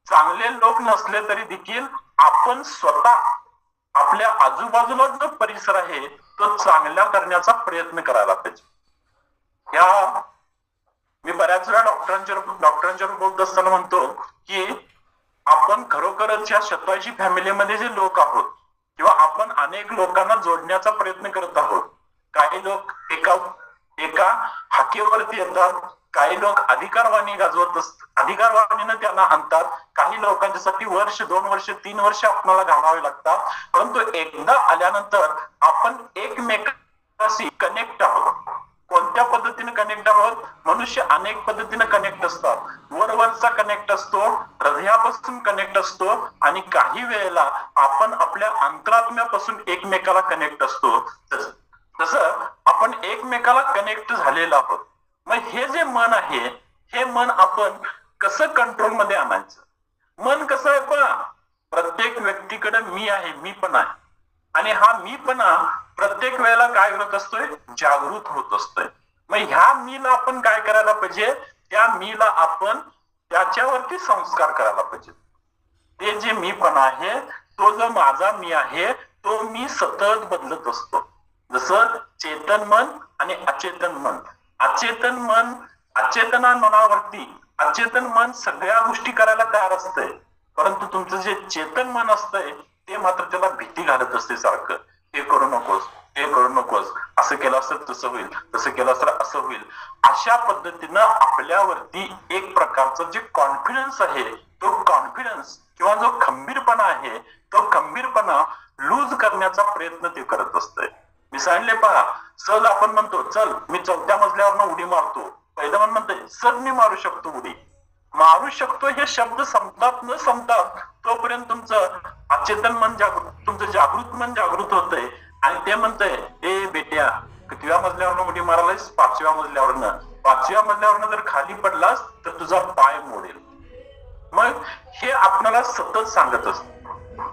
चांगले लोक नसले तरी देखील आपण स्वतः आपल्या आजूबाजूला जो परिसर आहे तो चांगला करण्याचा प्रयत्न करायला पाहिजे. या मी बऱ्याच वेळा डॉक्टरांच्या बोलत असताना म्हणतो की आपण खरोखरच या 87 फॅमिलीमध्ये जे लोक आहोत किंवा आपण अनेक लोकांना जोडण्याचा प्रयत्न करत आहोत. काही लोक एका हाकेवरती येतात, काही लोक अधिकारवाणी गाजवत असतात, अधिकारवाणीनं त्यांना आणतात. काही लोकांच्यासाठी वर्ष, 2 वर्ष, 3 वर्ष आपल्याला घालावे लागतात. परंतु एकदा आल्यानंतर आपण एकमेकांशी कनेक्ट आहोत. कोणत्या पद्धतीने कनेक्ट आहोत? मनुष्य अनेक पद्धतीने कनेक्ट असतात. वरवरचा कनेक्ट असतो, हृदयापासून कनेक्ट असतो आणि काही वेळेला आपण आपल्या अंतरात्म्यापासून एकमेकाला कनेक्ट असतो. तसं आपण एकमेकाला कनेक्ट झालेलो आहोत. मग हे जे मन आहे, हे मन आपण कसं कंट्रोल मध्ये आणायचं? मन कसं आहे पहा, प्रत्येक व्यक्तीकडे मी आहे, मी पण आहे. आणि हा मीपणा प्रत्येक वेळेला काय करत असतोय? जागृत होत असतोय. मग ह्या मीला आपण काय करायला पाहिजे? त्या मीला आपण त्याच्यावरती संस्कार करायला पाहिजे. ते जे मीपणा आहे, तो जो माझा मी आहे, तो मी सतत बदलत असतो. जसं चेतन मन आणि अचेतन मन. अचेतना मनावरती अचेतन मन सगळ्या गोष्टी करायला तयार असतंय, परंतु तुमचं जे चेतन मन असतंय ते मात्र त्याला भीती घालत असते सारखं. हे करू नकोस, हे करू नकोस, असं केलं असतं तसं होईल, तसं केलं असतं असं होईल. अशा पद्धतीनं आपल्यावरती एक प्रकारचं जे कॉन्फिडन्स आहे, तो कॉन्फिडन्स किंवा जो खंबीरपणा आहे, तो खंबीरपणा लूज करण्याचा प्रयत्न ते करत असतंय. मी सांगितले पहा, सहज आपण म्हणतो चल मी 4थ्या मजल्यावरनं उडी मारतो. पहिलं मन म्हणतंय सहज मी मारू शकतो उडी, मारू शकतो. हे शब्द संपतात न संपतात तोपर्यंत तुमचं अचेतन मन जागृत, तुमचं जागृत मन जागृत होतंय आणि ते म्हणतंय ए बेट्या, कितव्या मजल्यावरनं उडी मारायलास? 5व्या मजल्यावरनं. 5व्या मजल्यावरनं जर खाली पडलास तर तुझा पाय मोडेल. मग हे आपल्याला सतत सांगत असत.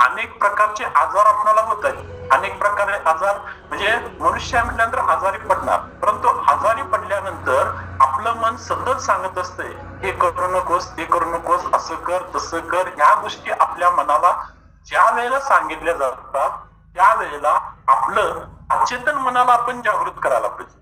अनेक प्रकारचे आजार आपल्याला होत आहेत. अनेक प्रकारे आजार म्हणजे मनुष्य म्हटल्यानंतर आजारी पडणार, परंतु आजारी पडल्यानंतर आपलं मन सतत सांगत असतंय हे करू नकोस, ते करू नकोस, असं कर तसं कर. ह्या गोष्टी आपल्या मनाला ज्या वेळेला सांगितल्या जातात त्यावेळेला आपलं अचेतन मनाला आपण जागृत करायला पाहिजे.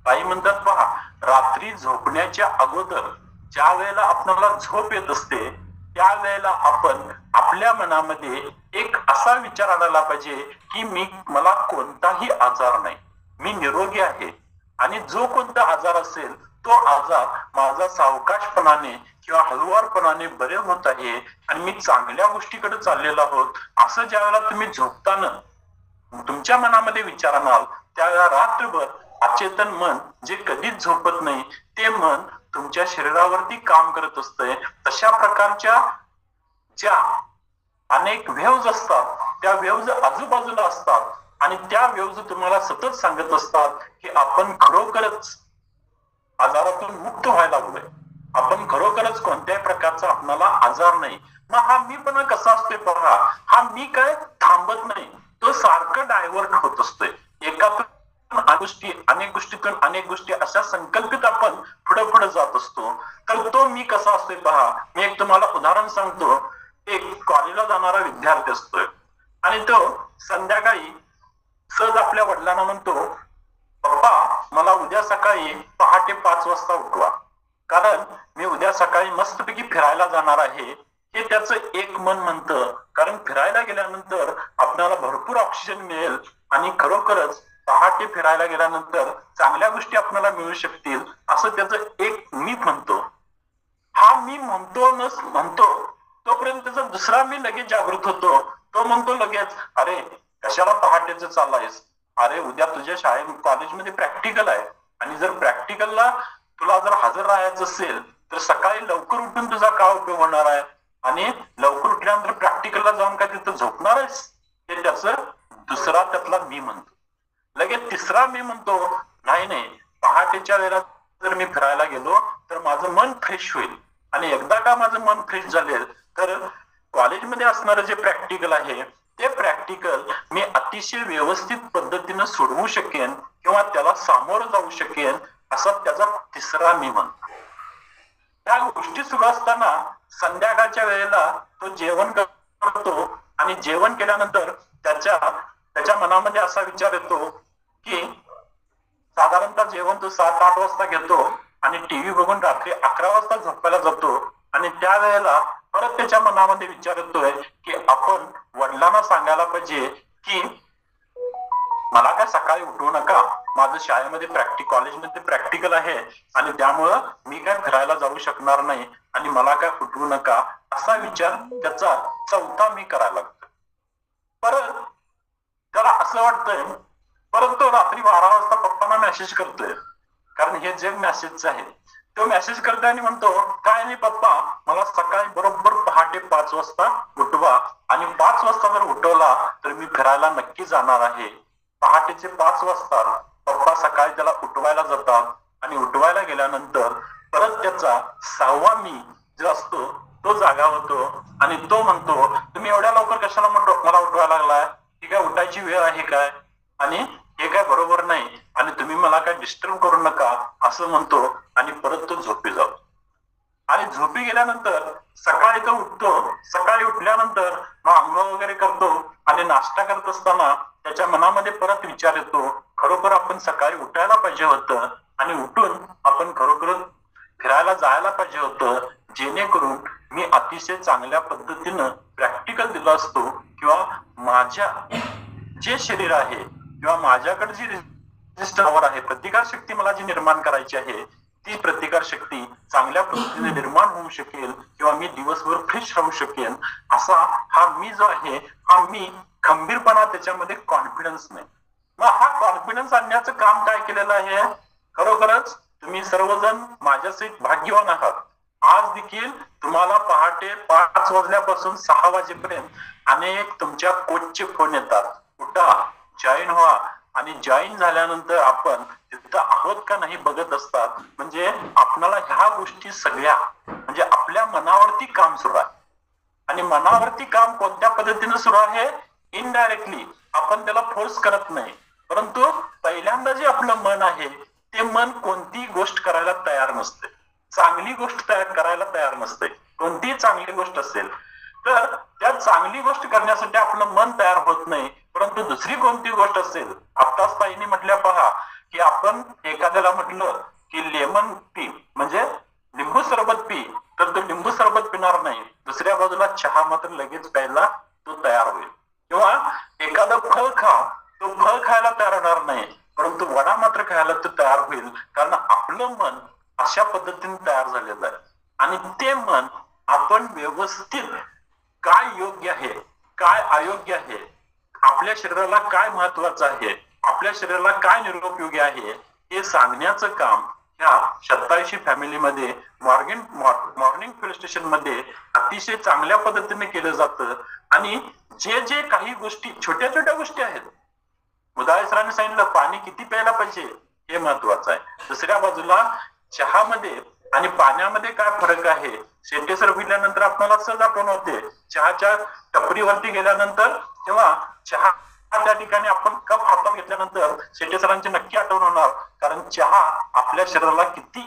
काही म्हणतात पहा, रात्री झोपण्याच्या अगोदर ज्या वेळेला आपल्याला झोप येत असते त्यावेळेला आपण आपल्या मनामध्ये एक असा विचार आणायला पाहिजे की मला कोणताही आजार नाही, मी निरोगी आहे. आणि जो कोणता आजार असेल तो आजार माझा सावकाशपणाने किंवा हळुवारपणाने बरे होत आहे आणि मी चांगल्या गोष्टीकडे चाललेलो आहोत. असं ज्या वेळेला तुम्ही झोपताना तुमच्या मनामध्ये विचार आणाल त्यावेळेला रात्रभर अचेतन मन जे कधीच झोपत नाही ते मन तुमच्या शरीरावरती काम करत असतंय. तशा प्रकारच्या ज्या अनेक वेव्ज असतात त्या वेव्ज आजूबाजूला असतात आणि त्या वेव्ज तुम्हाला सतत सांगत असतात की आपण खरोखरच आजारातून मुक्त व्हायला लागलोय, आपण खरोखरच कोणत्याही प्रकारचा आपल्याला आजार नाही. मग हा मी पण कसा असतोय पहा, हा मी काय थांबत नाही, तो सारखं डायव्हर्ट होत असतोय. एकातून अनेक गोष्टीतून अनेक गोष्टी अशा संकल्पित आपण पुढे पुढे जात असतो. तर तो मी कसा असतोय पहा, मी एक तुम्हाला उदाहरण सांगतो. एक कॉलेजला जाणारा विद्यार्थी असतोय आणि तो संध्याकाळी सहज आपल्या वडिलांना म्हणतो, पप्पा मला उद्या सकाळी पहाटे 5 वाजता उठवा, कारण मी उद्या सकाळी मस्तपैकी फिरायला जाणार आहे. हे त्याचं एक मन म्हणतं, कारण फिरायला गेल्यानंतर आपल्याला भरपूर ऑक्सिजन मिळेल आणि खरोखरच पहाटे फिरायला गेल्यानंतर चांगल्या गोष्टी आपल्याला मिळू शकतील, असं त्याचं एक मी म्हणतो. हा मी म्हणतो तोपर्यंत त्याचा दुसरा मी लगेच जागृत होतो. तो म्हणतो लगेच, अरे कशाला पहाटेच चाललायस, अरे उद्या तुझ्या कॉलेजमध्ये प्रॅक्टिकल आहे आणि जर प्रॅक्टिकलला तुला जर हजर राहायचं असेल तर सकाळी लवकर उठून तुझा काय उपयोग होणार आहे आणि लवकर उठल्यानंतर प्रॅक्टिकलला जाऊन काय तिथं झोपणार आहेस. हे त्याचं दुसरा त्यातला मी म्हणतो. लगेच तिसरा मी म्हणतो, नाही पहाटेच्या वेळेला जर मी फिरायला गेलो तर माझं मन फ्रेश होईल आणि एकदा का माझं मन फ्रेश झाले तर कॉलेजमध्ये असणारं जे प्रॅक्टिकल आहे ते प्रॅक्टिकल मी अतिशय व्यवस्थित पद्धतीनं सोडवू शकेन किंवा त्याला सामोरं जाऊ शकेन, असा त्याचा तिसरा मी म्हणतो. त्या गोष्टी सुरू असताना संध्याकाळच्या वेळेला तो जेवण करतो आणि जेवण केल्यानंतर त्याच्या मनामध्ये असा विचार येतो की साधारणतः जेवण तो 7-8 वाजता घेतो आणि टीव्ही बघून रात्री 11 वाजता झोपायला जातो आणि त्यावेळेला परत त्याच्या मनामध्ये विचार येतोय की आपण वडिलांना सांगायला पाहिजे की मला काय सकाळी उठवू नका, माझं शाळेमध्ये कॉलेजमध्ये प्रॅक्टिकल आहे आणि त्यामुळं मी काय फिरायला जाऊ शकणार नाही आणि मला काय उठवू नका, असा विचार त्याचा चौथा मी करायला लागतो. परत त्याला असं वाटतंय, परत तो रात्री 12 वाजता पप्पांना मेसेज करतोय, कारण हे जग मेसेजचं आहे. तो मेसेज करतोय आणि म्हणतो, काय नाही पप्पा, मला सकाळी बरोबर पहाटे 5 वाजता उठवा आणि 5 वाजता जर उठवला तर मी फिरायला नक्की जाणार आहे. पहाटेचे 5 वाजता पप्पा सकाळी त्याला उठवायला जातात आणि उठवायला गेल्यानंतर परत त्याचा 6वा मी जो असतो तो जागा होतो आणि तो म्हणतो तुम्ही एवढ्या लवकर कशाला मला उठवायला लागलाय, ही काय उठायची वेळ आहे काय, आणि हे काय बरोबर नाही आणि तुम्ही मला काय डिस्टर्ब करू नका असं म्हणतो आणि परत तो झोपी जातो. आणि झोपी गेल्यानंतर सकाळी तो उठतो. सकाळी उठल्यानंतर मग आंघोळ वगैरे करतो आणि नाश्ता करत असताना त्याच्या मनामध्ये परत विचार येतो, खरोखर आपण सकाळी उठायला पाहिजे होतं आणि उठून आपण खरोखर फिरायला जायला पाहिजे होतं, जेणेकरून मी अतिशय चांगल्या पद्धतीनं प्रॅक्टिकल दिलं असतो किंवा माझ्या जे शरीर आहे किंवा माझ्याकडे जी रेजिस्टर आहे, प्रतिकार शक्ती मला जी निर्माण करायची आहे ती प्रतिकार शक्ती चांगल्या पद्धतीने निर्माण होऊ शकेल किंवा मी दिवसभर फ्रेश राहू शकेल. असा हा मी जो आहे हा मी खंबीरपणा, त्याच्यामध्ये कॉन्फिडन्स नाही. मग हा कॉन्फिडन्स आणण्याचं काम काय केलेलं आहे, खरोखरच तुम्ही सर्वजण माझ्यासहित भाग्यवान आहात. आज देखील तुम्हाला पहाटे 5 वाजल्यापासून 6 वाजेपर्यंत अनेक तुमच्या कोचचे फोन येतात, उठा, जॉईन व्हा, आणि जॉईन झाल्यानंतर आपण तिथं आहोत का नाही बघत असतात. म्हणजे आपल्याला ह्या गोष्टी सगळ्या म्हणजे आपल्या मनावरती काम सुरू आहे. आणि मनावरती काम कोणत्या पद्धतीने सुरू आहे, इनडायरेक्टली आपण त्याला फोर्स करत नाही, परंतु पहिल्यांदा जे आपलं मन आहे ते मन कोणतीही गोष्ट करायला तयार नसते, चांगली गोष्ट करायला तयार नसते. कोणतीही चांगली गोष्ट असेल तर त्या चांगली गोष्ट करण्यासाठी आपलं मन तयार होत नाही, परंतु दुसरी कोणती गोष्ट असेल, आत्ताच ताईंनी म्हटल्या पहा की आपण एखाद्याला म्हटलं की लेमन पी म्हणजे लिंबू सरबत पी, तर तो लिंबू सरबत पिणार नाही, दुसऱ्या बाजूला चहा मात्र लगेच प्यायला तो तयार होईल. किंवा एखादं फळ खा, तो फळ खायला तयार होणार नाही, परंतु वडा मात्र खायला तो तयार होईल, कारण आपलं मन अशा पद्धतीने तयार झालेलं आहे. आणि ते मन आपण व्यवस्थित काय योग्य आहे काय अयोग्य आहे, आपल्या शरीराला काय महत्वाचं आहे, आपल्या शरीराला काय निरुपयोगी आहे हे सांगण्याचं काम ह्या 87 फॅमिलीमध्ये मॉर्निंग फील्ड स्टेशन मध्ये अतिशय चांगल्या पद्धतीने केलं जातं. आणि जे जे काही गोष्टी छोट्या छोट्या गोष्टी आहेत, मुदाळे सरांनी सांगितलं पाणी किती प्यायला पाहिजे हे महत्वाचं आहे. दुसऱ्या बाजूला चहामध्ये आणि पाण्यामध्ये काय फरक आहे, शेट्टे सर पिल्यानंतर आपल्याला सहज आठवण होते, चहाच्या टपरीवरती गेल्यानंतर तेव्हा चहा त्या ठिकाणी आपण कप हातात घेतल्यानंतर शेट्टे सरांची नक्की आठवण होणार, कारण चहा आपल्या शरीराला किती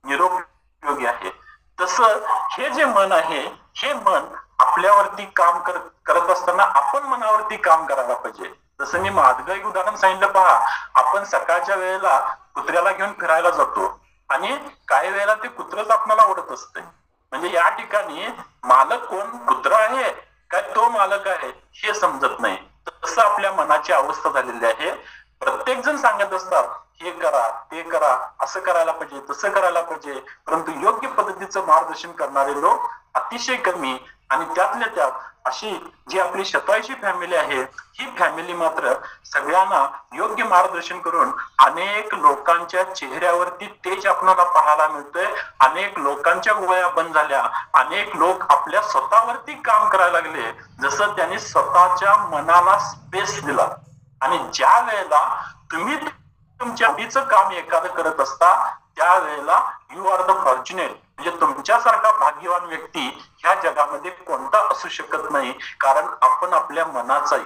निरोपयोगी आहे. तसं हे जे मन आहे हे मन आपल्यावरती काम करत असताना आपण मनावरती काम करायला पाहिजे. जसं मी मागं एक उदाहरण सांगितलं पहा, आपण सकाळच्या वेळेला कुत्र्याला घेऊन फिरायला जातो आणि काही वेळेला ते कुत्रच आपल्याला ओढत असते. म्हणजे या ठिकाणी मालक कोण, कुत्रा आहे काय तो मालक आहे हे समजत नाही. तसं आपल्या मनाची अवस्था झालेली आहे. प्रत्येक जण सांगत असतात हे करा ते करा, असं करायला पाहिजे तसं करायला पाहिजे, परंतु योग्य पद्धतीचं मार्गदर्शन करणारे लोक अतिशय कमी. आणि त्यातल्या त्यात अशी जी आपली 87 फॅमिली आहे ही फॅमिली मात्र सगळ्यांना योग्य मार्गदर्शन करून अनेक लोकांच्या चेहऱ्यावरती तेज आपल्याला पाहायला मिळतंय. अनेक लोकांच्या गोळ्या बंद झाल्या, अनेक लोक आपल्या स्वतःवरती काम करायला लागले, जसं त्यांनी स्वतःच्या मनाला स्पेस दिला. आणि ज्या वेळेला तुम्ही तुमच्या आवडीचं काम एखादं करत असता त्यावेळेला यू आर द फॉर्च्युनेट, म्हणजे तुमच्यासारखा भाग्यवान व्यक्ती ह्या जगामध्ये कोणता असू शकत नाही, कारण आपण आपल्या मनाचा आहे.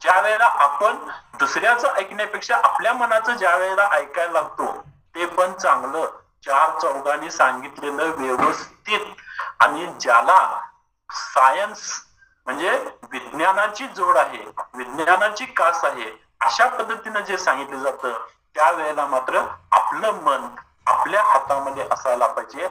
ज्या वेळेला आपण दुसऱ्याचं ऐकण्यापेक्षा आपल्या मनाचं ज्या वेळेला ऐकायला लागतो ते पण चांगलं 4 चौघांनी सांगितलेलं व्यवस्थित, आणि ज्याला सायन्स म्हणजे विज्ञानाची जोड आहे, विज्ञानाची कास आहे, अशा पद्धतीनं जे सांगितलं जातं त्यावेळेला मात्र आपलं मन आपल्या हातामध्ये असायला पाहिजे.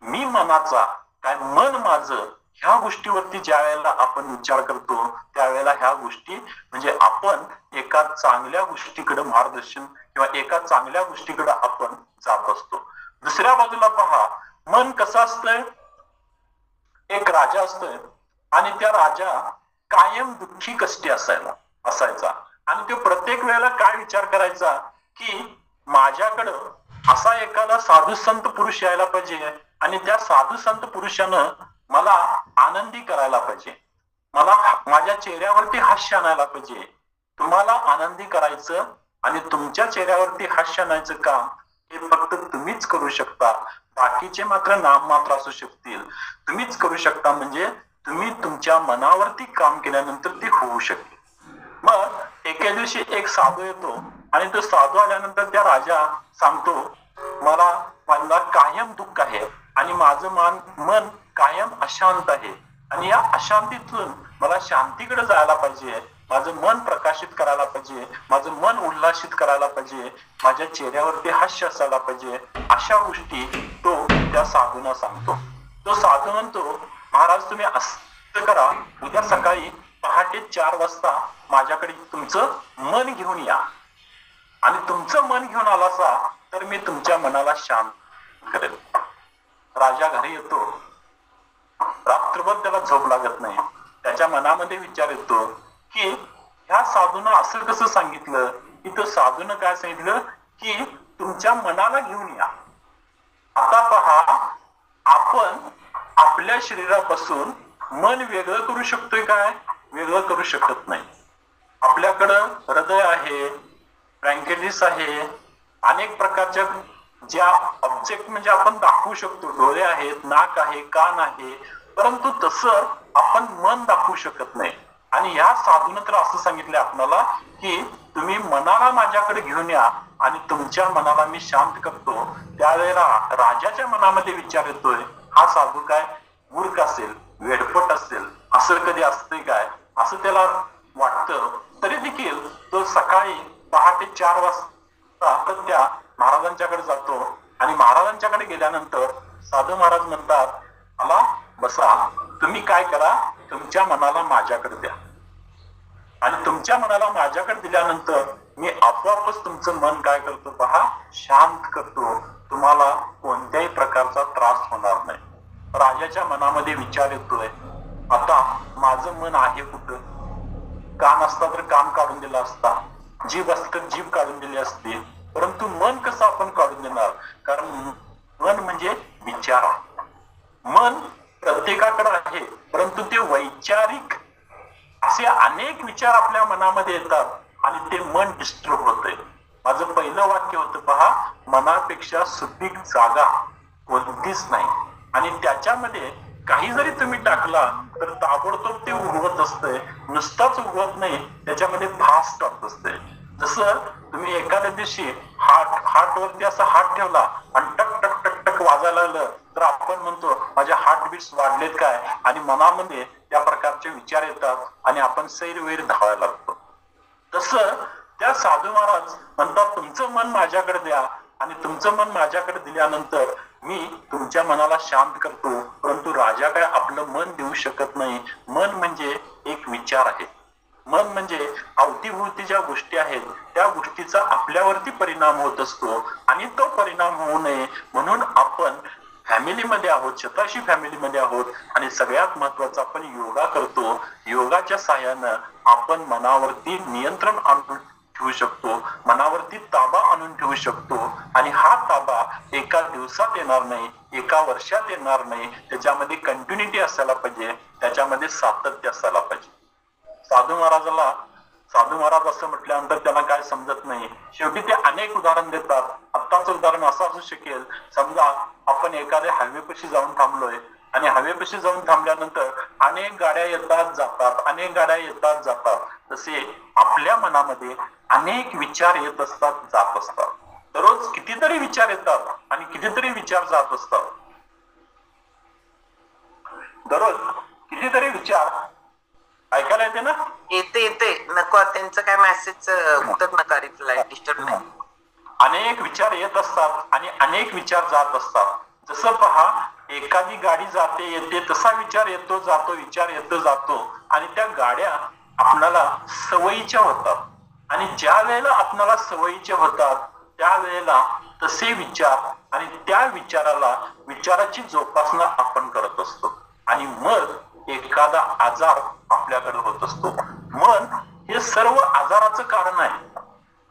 मी मनाचा काय मन माझं ह्या गोष्टीवरती ज्या वेळेला आपण विचार करतो त्यावेळेला ह्या गोष्टी म्हणजे आपण एका चांगल्या गोष्टीकडे मार्गदर्शन किंवा एका चांगल्या गोष्टीकडे आपण जात असतो. दुसऱ्या बाजूला पहा, मन कसं असतंय, एक राजा असतोय आणि त्या राजा कायम दुःखी कष्टी असायचा आणि तो प्रत्येक वेळेला काय विचार करायचा की माझ्याकडं असा एखादा साधू संत पुरुष यायला पाहिजे आणि त्या साधू संत पुरुषानं मला आनंदी करायला पाहिजे, मला माझ्या चेहऱ्यावरती हास्य आणायला पाहिजे. तुम्हाला आनंदी करायचं आणि तुमच्या चेहऱ्यावरती हास्य आणायचं काम हे फक्त तुम्हीच करू शकता. बाकीचे मात्र नाममात्र असू शकतील. तुम्हीच करू शकता म्हणजे तुम्ही तुमच्या मनावरती काम केल्यानंतर ते होऊ शकेल. मग एके दिवशी एक साधू येतो आणि तो साधू आल्यानंतर त्या राजा सांगतो, मला कायम दुःख आहे आणि माझं मन कायम अशांत आहे आणि या अशांतीतून मला शांतीकडे जायला पाहिजे. माझं मन प्रकाशित करायला पाहिजे, माझं मन उल्हासित करायला पाहिजे, माझ्या चेहऱ्यावरती हास्य असायला पाहिजे. अशा गोष्टी तो त्या साधूंना सांगतो. तो साधू म्हणतो, महाराज तुम्ही असं करा, उद्या सकाळी पहाटे 4 वाजता माझ्याकडे तुमचं मन घेऊन या आणि तुमचं मन घेऊन आलासा तर मी तुमच्या मनाला शांत करेल. राजा घरी येतो. रात्रभर त्याला झोप लागत नाही. त्याच्या मनामध्ये विचार येतो की ह्या साधूनं असं कसं सांगितलं, की तो साधूनं काय सांगितलं की तुमच्या मनाला घेऊन या. आता पहा, आपण आपल्या शरीरापासून मन वेगळं करू शकतोय काय? वेगळं करू शकत नाही. आपल्याकडं हृदय आहे, ब्रँकेटिस आहे, अनेक प्रकारच्या ज्या ऑब्जेक्ट म्हणजे आपण दाखवू शकतो. डोळे आहेत, नाक आहे, कान आहे, परंतु तसं आपण मन दाखवू शकत नाही. आणि ह्या साधून तर असं सांगितलं आपल्याला की तुम्ही मनाला माझ्याकडे घेऊन या आणि तुमच्या मनाला मी शांत करतो. त्यावेळेला राजाच्या मनामध्ये विचार येतोय, हा साधू काय मूर्ख असेल, वेडपट असेल, असं कधी असतंय काय, असं त्याला वाटतं. तरी देखील तो सकाळी पहाटे 4 वाजता त्या महाराजांच्याकडे जातो आणि महाराजांच्याकडे गेल्यानंतर साधू महाराज म्हणतात, मला बसा, तुम्ही काय करा, तुमच्या मनाला माझ्याकडे द्या आणि तुमच्या मनाला माझ्याकडे दिल्यानंतर मी आपोआपच तुमचं मन काय करतो पहा, शांत करतो. तुम्हाला कोणत्याही प्रकारचा त्रास होणार नाही. राजाच्या मनामध्ये विचार येतोय, आता माझं मन आहे कुठं? कान असता तर कान काढून दिला असता, जीभ असत तर जीभ काढून दिली असती, परंतु मन कसं आपण काढून देणार? कारण मन म्हणजे विचार. मन प्रत्येकाकडे आहे, परंतु ते वैचारिक असे अनेक विचार आपल्या मनामध्ये येतात आणि ते मन डिस्टर्ब होतंय. माझं पहिलं वाक्य होतं पहा, मनापेक्षा सुपीक जागा कोणतीच नाही. आणि त्याच्यामध्ये काही जरी तुम्ही टाकला तर ताबडतोब ते उगवत असतंय. नुसताच उगवत नाही, त्याच्यामध्ये फास्ट होत असते. जसं तुम्ही एखाद्या दिवशी हार्ट वरती असा हात ठेवला आणि टक टक टक टक वाजायला लागलं तर आपण म्हणतो माझ्या हार्ट बीट्स वाढलेत काय, आणि मनामध्ये त्या प्रकारचे विचार येतात आणि आपण सैरवैर धावायला लागतो. तसं त्या साधू महाराज म्हणतात, तुमचं मन माझ्याकडे द्या आणि तुमचं मन माझ्याकडे दिल्यानंतर मी तुमच्या मनाला शांत करतो. परंतु राजा काय आपलं मन देऊ शकत नाही. मन म्हणजे एक विचार आहे. मन म्हणजे अवतीभोवती ज्या गोष्टी आहेत त्या गोष्टीचा आपल्यावरती परिणाम होत असतो आणि तो परिणाम होऊ नये म्हणून आपण फॅमिलीमध्ये आहोत, शताशी फॅमिलीमध्ये आहोत आणि सगळ्यात महत्वाचं आपण योगा करतो. योगाच्या साहाय्यानं आपण मनावरती नियंत्रण आणून ठेवू शकतो, मनावरती ताबा आणून ठेवू शकतो. आणि हा ताबा एका दिवसात येणार नाही, एका वर्षात येणार नाही. त्याच्यामध्ये कंटिन्युटी असायला पाहिजे, त्याच्यामध्ये सातत्य असायला पाहिजे. साधू महाराज असं म्हटल्यानंतर त्यांना काय समजत नाही. शेवटी ते अनेक उदाहरण देतात. आत्ताच उदाहरण असं असू शकेल, समजा आपण एखाद्या हायवेपाशी जाऊन थांबलोय आणि हायवेपाशी जाऊन थांबल्यानंतर अनेक गाड्या येतात जातात, अनेक गाड्या येतात जातात. तसे आपल्या मनामध्ये अनेक विचार येत असतात, जात असतात. दररोज कितीतरी विचार येतात आणि कितीतरी विचार जात असतात. दररोज कितीतरी विचार ऐकायला येते ना? येते नको, त्यांचं काय मेसेज उत्तर नका, रिप्लाय डिस्टर्ब नाही. अनेक विचार येत असतात आणि अनेक विचार जात असतात. जसं पहा, एखादी गाडी जाते येते, तसा विचार येतो जातो, विचार येतो जातो आणि त्या गाड्या आपल्याला सवयीच्या होतात. आणि ज्या वेळेला आपल्याला सवयीच्या होतात त्यावेळेला तसे विचार आणि त्या विचाराची जोपासना आपण करत असतो आणि मग एखादा आजार आपल्याकडे होत असतो. मन हे सर्व आजाराचं कारण आहे.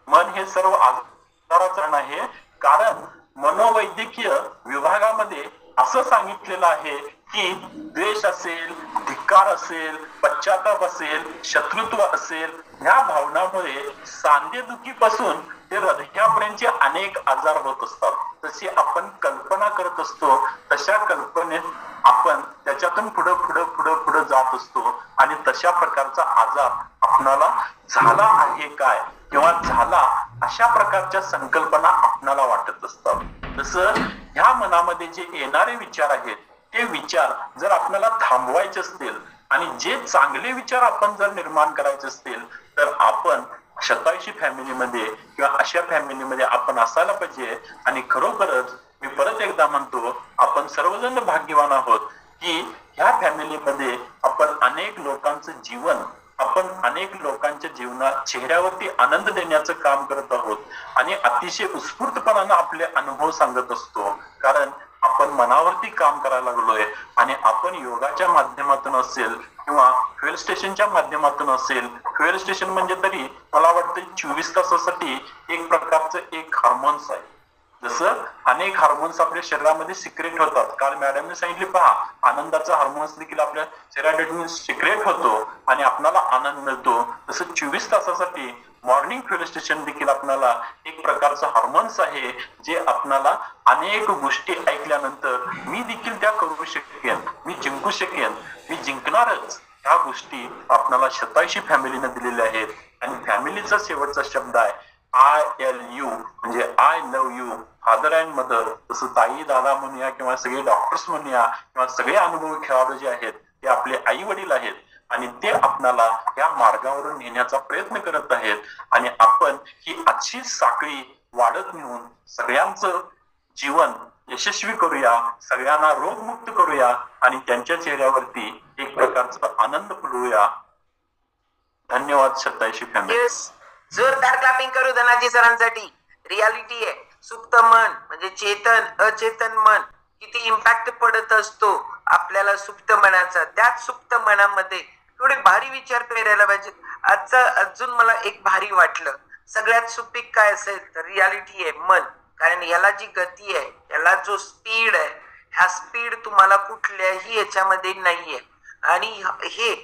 मन हे सर्व आजाराचं कारण आहे, कारण मनोवैद्यकीय विभागामध्ये असं सांगितलेलं आहे की द्वेष असेल, धिक्कार असेल, पश्चाताप असेल, शत्रुत्व असेल, ह्या भावनामुळे सांधेदुखीपासून ते हृदयापर्यंतचे अनेक आजार होत असतात. तशी आपण कल्पना करत असतो, तशा कल्पनेत आपण त्याच्यातून पुढं जात असतो आणि तशा प्रकारचा आजार आपणाला झाला आहे काय किंवा झाला अशा प्रकारच्या संकल्पना आपणाला वाटत असतात. तसं ह्या मनामध्ये जे येणारे विचार आहेत ते विचार जर आपल्याला थांबवायचे असतील आणि जे चांगले विचार आपण जर निर्माण करायचे असतील तर आपण शतायुषी फॅमिलीमध्ये किंवा अशा फॅमिलीमध्ये आपण असायला पाहिजे. आणि खरोखरच मी परत एकदा म्हणतो, आपण सर्वजण भाग्यवान आहोत की ह्या फॅमिलीमध्ये आपण अनेक लोकांच्या जीवनात चेहऱ्यावरती आनंद देण्याचं काम करत आहोत आणि अतिशय उत्स्फूर्तपणानं आपले अनुभव सांगत असतो. कारण आपण मनावरती काम करायला लागलोय आणि आपण योगाच्या माध्यमातून असेल किंवा फ्युएल स्टेशनच्या माध्यमातून असेल. फ्युएल स्टेशन म्हणजे तरी मला वाटतं 24 तासासाठी एक प्रकारचं एक हार्मोन्स आहे. जसं अनेक हार्मोन्स आपल्या शरीरामध्ये सिक्रेट होतात. काल मॅडमने सांगितले, पहा, आनंदाचा हार्मोन्स देखील आपल्या शरीरात सिक्रेट होतो आणि आपल्याला आनंद मिळतो. तसं 24 तासासाठी मॉर्निंग फ्युएल स्टेशन देखील आपल्याला एक प्रकारचं हार्मोन्स आहे जे आपल्याला अनेक गोष्टी ऐकल्यानंतर मी देखील त्या करू शकेन, मी जिंकू शकेन, मी जिंकणारच. ह्या गोष्टी आपल्याला शतायुषी फॅमिलीने दिलेल्या आहेत. आणि फॅमिलीचा शेवटचा शब्द आहे ILU, म्हणजे I love you, father and mother. तसं ताई दादा म्हणूया किंवा सगळे डॉक्टर्स म्हणूया किंवा सगळे अनुभवी खेळाडू जे आहेत ते आपले आई वडील आहेत आणि ते आपणाला या मार्गावरून नेण्याचा प्रयत्न करत आहेत. आणि आपण ही अशीच साखळी वाढत नेऊन सगळ्यांचं जीवन यशस्वी करूया, सगळ्यांना रोगमुक्त करूया आणि त्यांच्या चेहऱ्यावरती एक प्रकारचा आनंद फुलवूया. धन्यवाद शतायुषी फॅमिली. जोरदार क्लॅपिंग करू धनाजी सरांसाठी. रियालिटी आहे, सुप्त मन म्हणजे चेतन अचेतन मन किती इम्पॅक्ट पडत असतो आपल्याला सुप्त मनाचा. त्याच सुप्त मनामध्ये थोडे भारी विचार पेरायला पाहिजे. आजचं अजून मला एक भारी वाटलं, सगळ्यात सुपीक काय असेल तर रियालिटी आहे, मन. कारण याला जी गती आहे, याला जो स्पीड आहे, ह्या स्पीड तुम्हाला कुठल्याही याच्यामध्ये नाहीये. आणि हे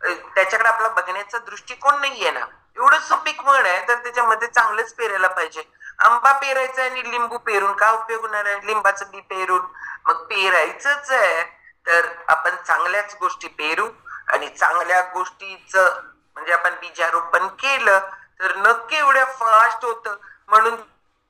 त्याच्याकडे आपला बघण्याचा दृष्टिकोन नाहीये ना. एवढं सुपीक मन आहे तर त्याच्यामध्ये चांगलंच पेरायला पाहिजे. आंबा पेरायचा आणि लिंबू पेरून काय उपयोग होणार आहे? लिंबाचं बी पेरून मग पेरायचंच आहे तर आपण चांगल्याच गोष्टी पेरू आणि चांगल्या गोष्टीचं म्हणजे आपण बीजारोपण केलं तर नक्की एवढ्या फास्ट होतं. म्हणून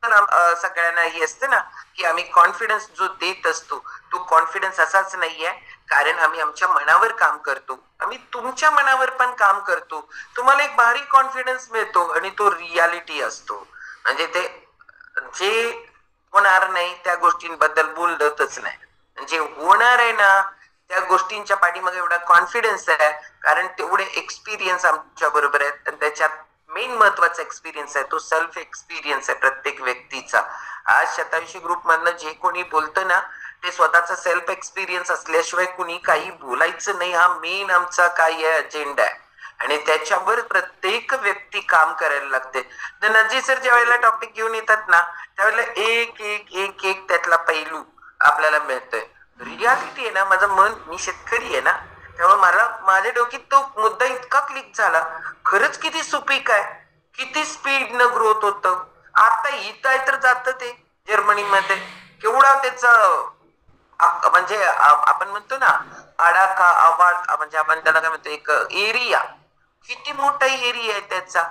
सगळ्यांना हे असतं ना की आम्ही कॉन्फिडन्स जो देत असतो तो कॉन्फिडन्स असाच नाहीये, कारण आम्ही आमच्या मनावर काम करतो. आम्ही तुमच्या मनावर पण काम करतो. तुम्हाला एक भारी कॉन्फिडन्स मिळतो आणि तो रियालिटी असतो. म्हणजे ते जे होणार नाही त्या गोष्टींबद्दल बोलतच नाही. जे होणार आहे ना त्या गोष्टींच्या पाठीमागे एवढा कॉन्फिडन्स आहे, कारण तेवढे एक्सपिरियन्स आमच्या बरोबर आहेत. आणि त्याच्यात मेन महत्वाचा एक्सपिरियन्स आहे तो सेल्फ एक्सपिरियन्स आहे प्रत्येक व्यक्तीचा. आज शतायुषी ग्रुप मधनं जे कोणी बोलतं ना ते स्वतःचा सेल्फ एक्सपिरियन्स असल्याशिवाय कुणी काही बोलायचं नाही. हा मेन आमचा काय आहे अजेंडा आहे आणि त्याच्यावर प्रत्येक व्यक्ती काम करायला लागते. नजी सर ज्या वेळेला टॉपिक घेऊन येतात ना त्यावेळेला एक एक एक एक त्यातला पैलू आपल्याला मिळतोय. रियालिटी आहे ना, माझं मन, मी शेतकरी आहे ना, त्यामुळे मला माझ्या डोक्यात तो मुद्दा इतका क्लिक झाला. खरंच किती सुपीक आहे, किती स्पीड न ग्रोथ होतं. आता इथं आहे तर जात ते जर्मनीमध्ये केवढा त्याचा म्हणजे आपण म्हणतो ना आडाखा आवाड म्हणजे आपण त्याला काय म्हणतो एक एरिया, किती मोठा एरिया आहे त्याचा.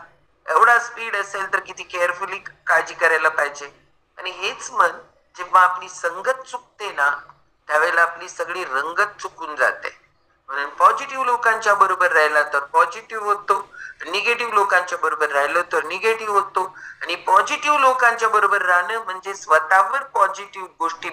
एवढा स्पीड असेल तर किती केअरफुली काळजी करायला पाहिजे. आणि हेच मन जेव्हा आपली संगत चुकते ना त्यावेळेला आपली सगळी रंगत चुकून जाते. म्हणून पॉझिटिव्ह लोकांच्या बरोबर राहिला तर पॉझिटिव्ह होतो, निगेटिव्ह लोकांच्या बरोबर राहिलो तर निगेटिव्ह होतो. आणि पॉझिटिव्ह लोकांच्या बरोबर राहणं म्हणजे स्वतःवर पॉझिटिव्ह गोष्टी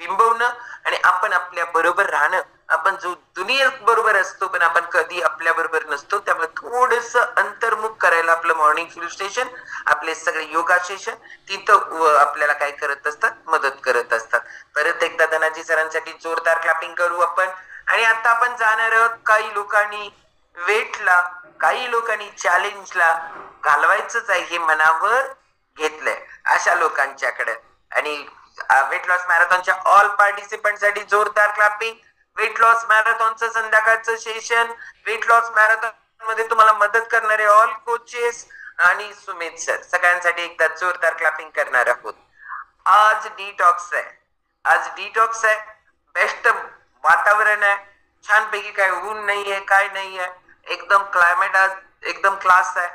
बिंबवणं आणि आपण आपल्या बरोबर राहणं. आपण जो दुनियेत बरोबर असतो पण आपण कधी आपल्या बरोबर नसतो. त्यामुळे थोडस अंतर्मुख करायला आपलं मॉर्निंग फ्यू स्टेशन, आपले सगळे योगा सेशन तिथं आपल्याला काय करत असतात, मदत करत असतात. परत एकदा धनाजी सरांसाठी जोरदार क्लॅपिंग करू आपण. आणि आता आपण जाणार आहोत काही लोकांनी वेटला, काही लोकांनी चॅलेंजला घालवायचंच आहे हे मनावर घेतलंय अशा लोकांच्याकडे. आणि वेट लॉस मॅरेथॉनच्या ऑल पार्टिसिपंट साठी जोरदार क्लॅपिंग. वेट लॉस मॅरेथॉनचं संध्याकाळचं सेशन, वेट लॉस मॅरेथॉन मध्ये तुम्हाला मदत करणारे ऑल कोचेस आणि सुमित सर, सगळ्यांसाठी एकदा जोरदार क्लॅपिंग करणार आहोत. आज डिटॉक्स आहे, आज डिटॉक्स आहे, बेस्ट वातावरण आहे, छानपैकी काय ऊन नाहीये, काय नाहीये, एकदम क्लायमेट आज एकदम क्लास आहे.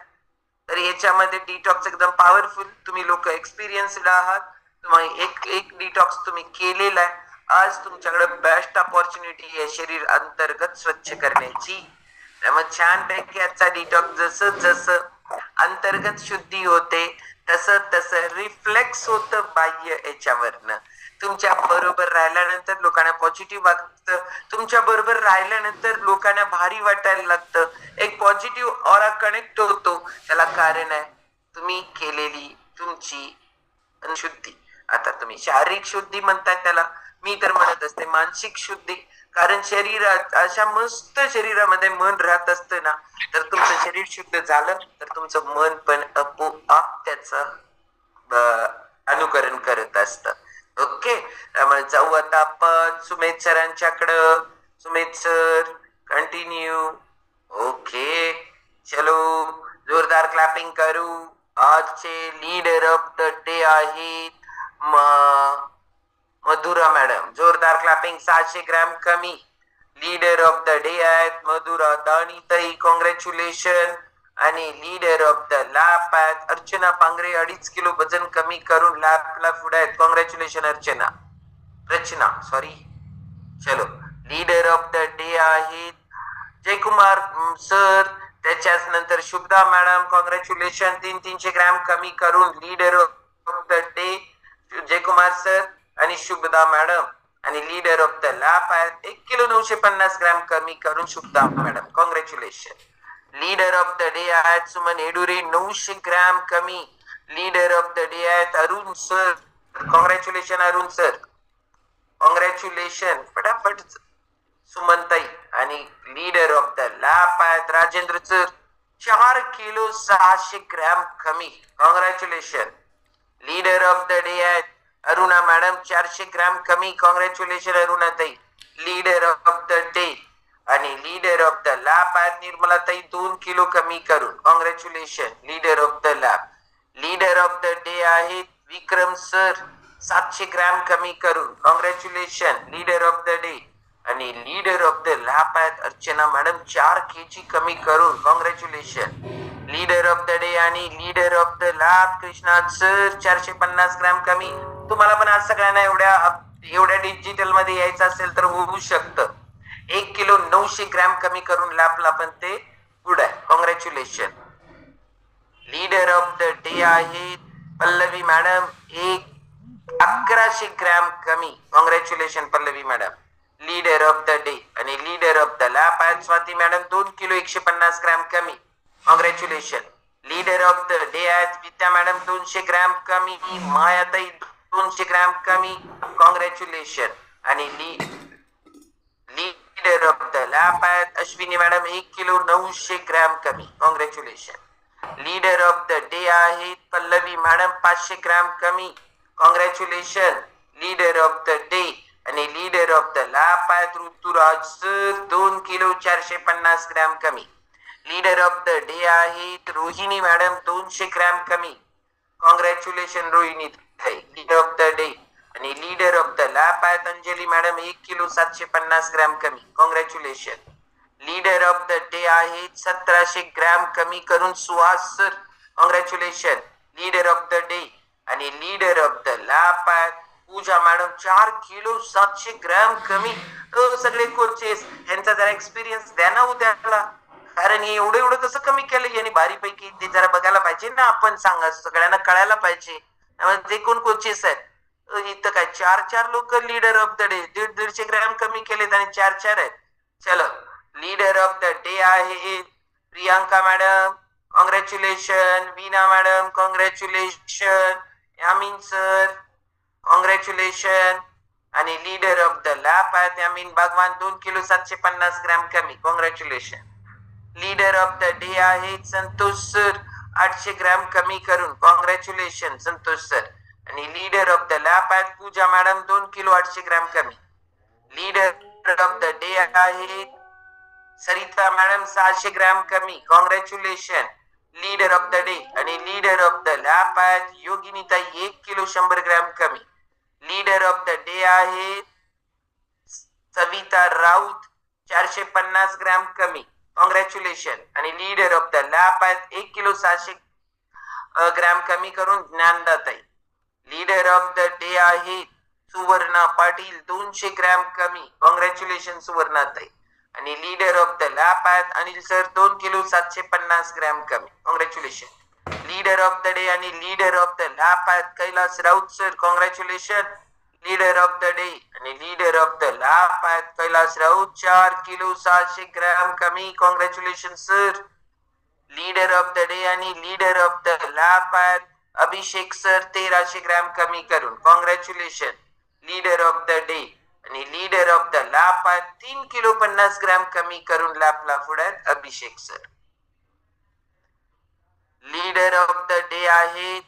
तर याच्यामध्ये डिटॉक्स एकदम पॉवरफुल, तुम्ही लोक एक्सपिरियन्सड आहात, तुम्ही एक डिटॉक्स तुम्ही केलेला आहे. आज तुमच्याकडे बेस्ट ऑपॉर्च्युनिटी आहे शरीर अंतर्गत स्वच्छ करण्याची. त्यामुळे छानपैकी आजचा डिटॉक्स जसं जसं अंतर्गत शुद्धी होते तसं तसं रिफ्लेक्स होतं बाह्य याच्यावरनं. तुमच्या बरोबर राहिल्यानंतर लोकांना पॉझिटिव्ह वाटतं, तुमच्या बरोबर राहिल्यानंतर लोकांना भारी वाटायला लागतं, एक पॉझिटिव्ह ऑरा कनेक्ट होतो. त्याला कारण आहे तुम्ही केलेली तुमची शुद्धी. आता तुम्ही शारीरिक शुद्धी म्हणताय, त्याला मी तर म्हणत असते मानसिक शुद्धी. कारण शरीरात अशा मस्त शरीरामध्ये मन राहत असतं ना, तर तुमचं शरीर शुद्ध झालं तर तुमचं मन पण आपोआप त्याचं अनुकरण करत असतं. ओके, त्यामुळे जाऊ आता आपण सुमित सरांच्याकडं. Sumit sir continue. ओके, चलो जोरदार क्लॅपिंग करू. आजचे लीडर ऑफ द डे आहेत मधुरा मॅडम, जोरदार क्लॅपिंग. 600 ग्रॅम कमी लीडर ऑफ द डे आहेत मधुरा दाणीताई, कॉंग्रॅच्युलेशन. आणि लीडर ऑफ द लॅप आहेत अर्चना पांगरे, 2.5 किलो वजन कमी करून लॅपला पुढे आहेत. कॉंग्रॅच्युलेशन अर्चना, रचना सॉरी. चलो, लीडर ऑफ द डे आहेत जयकुमार सर, त्याच्याच नंतर शुभदा मॅडम, कॉंग्रॅच्युलेशन. 300 ग्रॅम कमी करून leader of the day Jaikumar sir आणि शुभदा मॅडम. आणि लीडर ऑफ द लॅप आहेत 1 किलो 950 ग्रॅम कमी करून Shubhada madam, congratulation. Leader of the day आहेत सुमन एडुरे, 900 ग्रॅम कमी. लीडर ऑफ द डे आहेत Arun sir, congratulation Arun sir, congratulation. फटाफट सुमनताई. आणि लीडर ऑफ द लॅप आहेत राजेंद्र सर, 4 किलो 600 ग्रॅम कमी, congratulation. Leader of the day आहेत अरुणा मॅडम, 400 ग्रॅम कमी, कॉंग्रॅच्युलेशन अरुणाताई, लीडर ऑफ द डे. आणि लीडर ऑफ द लॅप आहेत निर्मला ताई, 2 किलो कमी करून, congratulation leader of the lap. Leader of the day आहेत विक्रम सर, 700 ग्रॅम कमी करून, congratulation leader of the day. आणि लीडर ऑफ द लॅप आहेत अर्चना मॅडम, 4 kg कमी करून, congratulation leader of the day. आणि leader of the lap Krishnat sir, 450 gram कमी. तुम्हाला पण आज सगळ्यांना एवढ्या डिजिटल मध्ये यायचं असेल तर होऊ शकतं. 1 किलो 900 ग्रॅम कमी करून लॅपला पण ते गुड आहे, congratulation. Leader of the day आहेत पल्लवी मॅडम, 1100 ग्रॅम कमी, congratulation Pallavi madam, leader of the day. आणि लीडर ऑफ द लॅप आहेत स्वाती मॅडम, 2 किलो 150 ग्रॅम कमी, congratulation. Leader of the day आहेत विद्या मॅडम, 200 ग्रॅम कमी. मायाताई 200 ग्रॅम कमी, कॉंग्रॅच्युलेशन. आणि लीडर ऑफ द लॅप आहेत अश्विनी मॅडम, 1 किलो 900 ग्रॅम कमी, congratulation. Leader of the day आहेत पल्लवी मॅडम, 500 ग्रॅम कमी, congratulation leader of the day. आणि लीडर ऑफ द लॅप आहेत ऋतुराज सर, 2 किलो 450 ग्रॅम कमी. लीडर ऑफ द डे आहेत Rohini madam, 200 gram कमी, congratulation Rohini leader of the day. आणि leader of the lap आहेत Anjali madam, 1 kilo 750 gram कमी, congratulation. Leader of the day आहेत 1700 gram कमी करून Suhas sir, congratulation leader of the day. आणि लीडर ऑफ द लॅप आहेत पूजा मॅडम, 4 किलो 700 ग्रॅम कमी. सगळे कोचेस यांचा जरा एक्सपिरियन्स द्या ना उद्याला, कारण हे एवढं कसं कमी केलं यांनी भारीपैकी, ते जरा बघायला पाहिजे ना, आपण सांगा सगळ्यांना कळायला पाहिजे. जे कोण कोचेस आहेत इथं काय 4 लोक leader of the day 150 gram कमी केलेत आणि 4 आहेत. चलो, लीडर ऑफ द डे आहे Priyanka madam, congratulation. Veena madam, congratulation. Yamin sir, congratulation. आणि लीडर ऑफ द लॅप आहेत यामिन भगवान, 2 किलो 750 ग्रॅम कमी, congratulation. Leader of the day आहेत संतोष सर, 800 ग्रॅम कमी करून, कॉंग्रॅच्युलेशन संतोष सर. आणि लीडर ऑफ द लॅप आहेत पूजा मॅडम, 2 किलो 800 ग्रॅम कमी. Leader leader of the day आहे सरिता मॅडम 600 ग्रॅम कमी. Congratulation. Leader of the day आणि लीडर ऑफ द लॅप आहेत योगिनीताई 1 किलो 100 ग्रॅम कमी. लीडर ऑफ द डे आहे Savita Raut 450 gram कमी. कॉंग्रॅच्युलेशन. आणि लीडर ऑफ द लॅप आहेत 1 किलो 600 ग्रॅम कमी करून ज्ञानदाताई. लीडर ऑफ द डे आहे सुवर्णा पाटील 200 ग्रॅम कमी. कॉंग्रॅच्युलेशन सुवर्णाताई. आणि लीडर ऑफ द लॅप आहेत अनिल सर 2 किलो 750 ग्रॅम कमी. Congratulation. Leader of the day आणि लीडर ऑफ द लॅप आहेत Kailas Raut sir. Congratulation. Leader of the day आणि लीडर ऑफ द लॅप आहेत Kailas Raut 4 kilo 600 gram कमी. Congratulation sir. Leader of the day आणि leader of the lap आहेत Abhishek sir 1300 gram कमी करून. Congratulation. Leader of the day आणि leader of the lap आहेत 3 kilo 50 gram कमी करून लॅपला पुढे आहेत Abhishek sir. Leader of the day आहे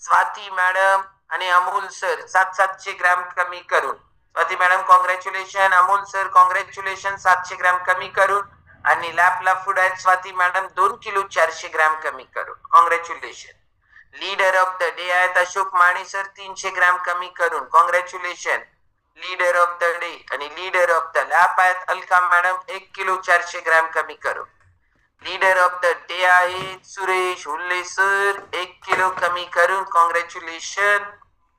स्वाती मॅडम आणि अमोल सर 700 ग्रॅम कमी करून. Swati madam congratulation. Amol sir congratulation 700 gram कमी करून. आणि लॅपला पुढे आहेत स्वाती मॅडम 2 किलो 400 ग्रॅम कमी करून. Congratulation. Leader of the day आहेत अशोक माने सर 300 ग्रॅम कमी करून. Congratulation. Leader of the day आणि लीडर ऑफ द लॅप आहेत अलका मॅडम 1 किलो 400 ग्रॅम कमी करून. लीडर ऑफ द डे आहे सुरेश हुल्ले सर 1 किलो कमी करून. Congratulation.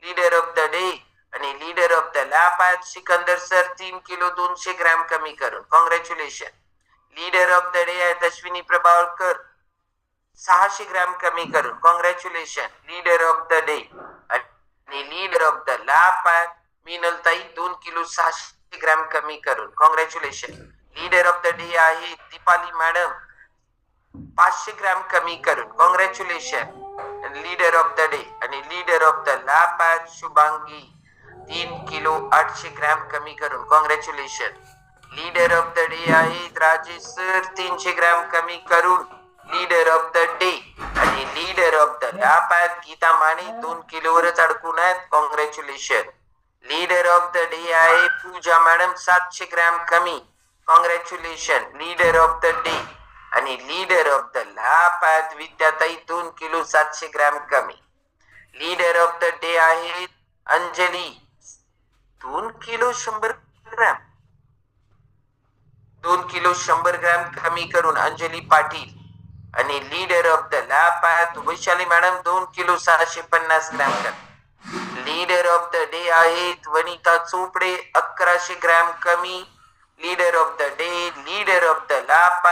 Leader of the day आणि लीडर ऑफ द लॅप आहेत सिकंदर सर 3 किलो 200 ग्रॅम कमी करून. Congratulation. Leader of the day आहेत अश्विनी प्रभावळकर 600 ग्रॅम कमी करून. Congratulation. Leader of the day आणि लीडर ऑफ द लॅप आहेत मीनलताई 2 किलो 600 ग्रॅम कमी करून. Congratulation. Leader of the day आहे दीपाली मॅडम 500 ग्रॅम कमी करून. Congratulation. Leader of the day आणि लीडर ऑफ द लॅप आहेत शुभांगी 3 किलो 800 ग्रॅम कमी करून. Congratulation. Leader of the day आहेत राजेश सर 300 ग्रॅम कमी करून. लीडर ऑफ द डे आणि लीडर ऑफ द लॅप आहेत गीता माने 2 किलोवरच अडकून आहेत. Congratulation. Leader of the day आहे पूजा मॅडम 700 ग्रॅम कमी. Congratulation. Leader of the day आणि लीडर ऑफ द लॅप आहेत विद्याताई 2 किलो 700 ग्रॅम कमी. लीडर ऑफ द डे आहेत Anjali 2 kilo 100 gram 2 kilo 100 gram कमी करून अंजली पाटील. आणि लीडर ऑफ द लॅप आहेत वैशाली मॅडम 2 किलो 650 ग्रॅम कमी. लीडर ऑफ द डे आहेत वनिता चोपडे 1100 ग्रॅम कमी. Leader of the day leader of the lap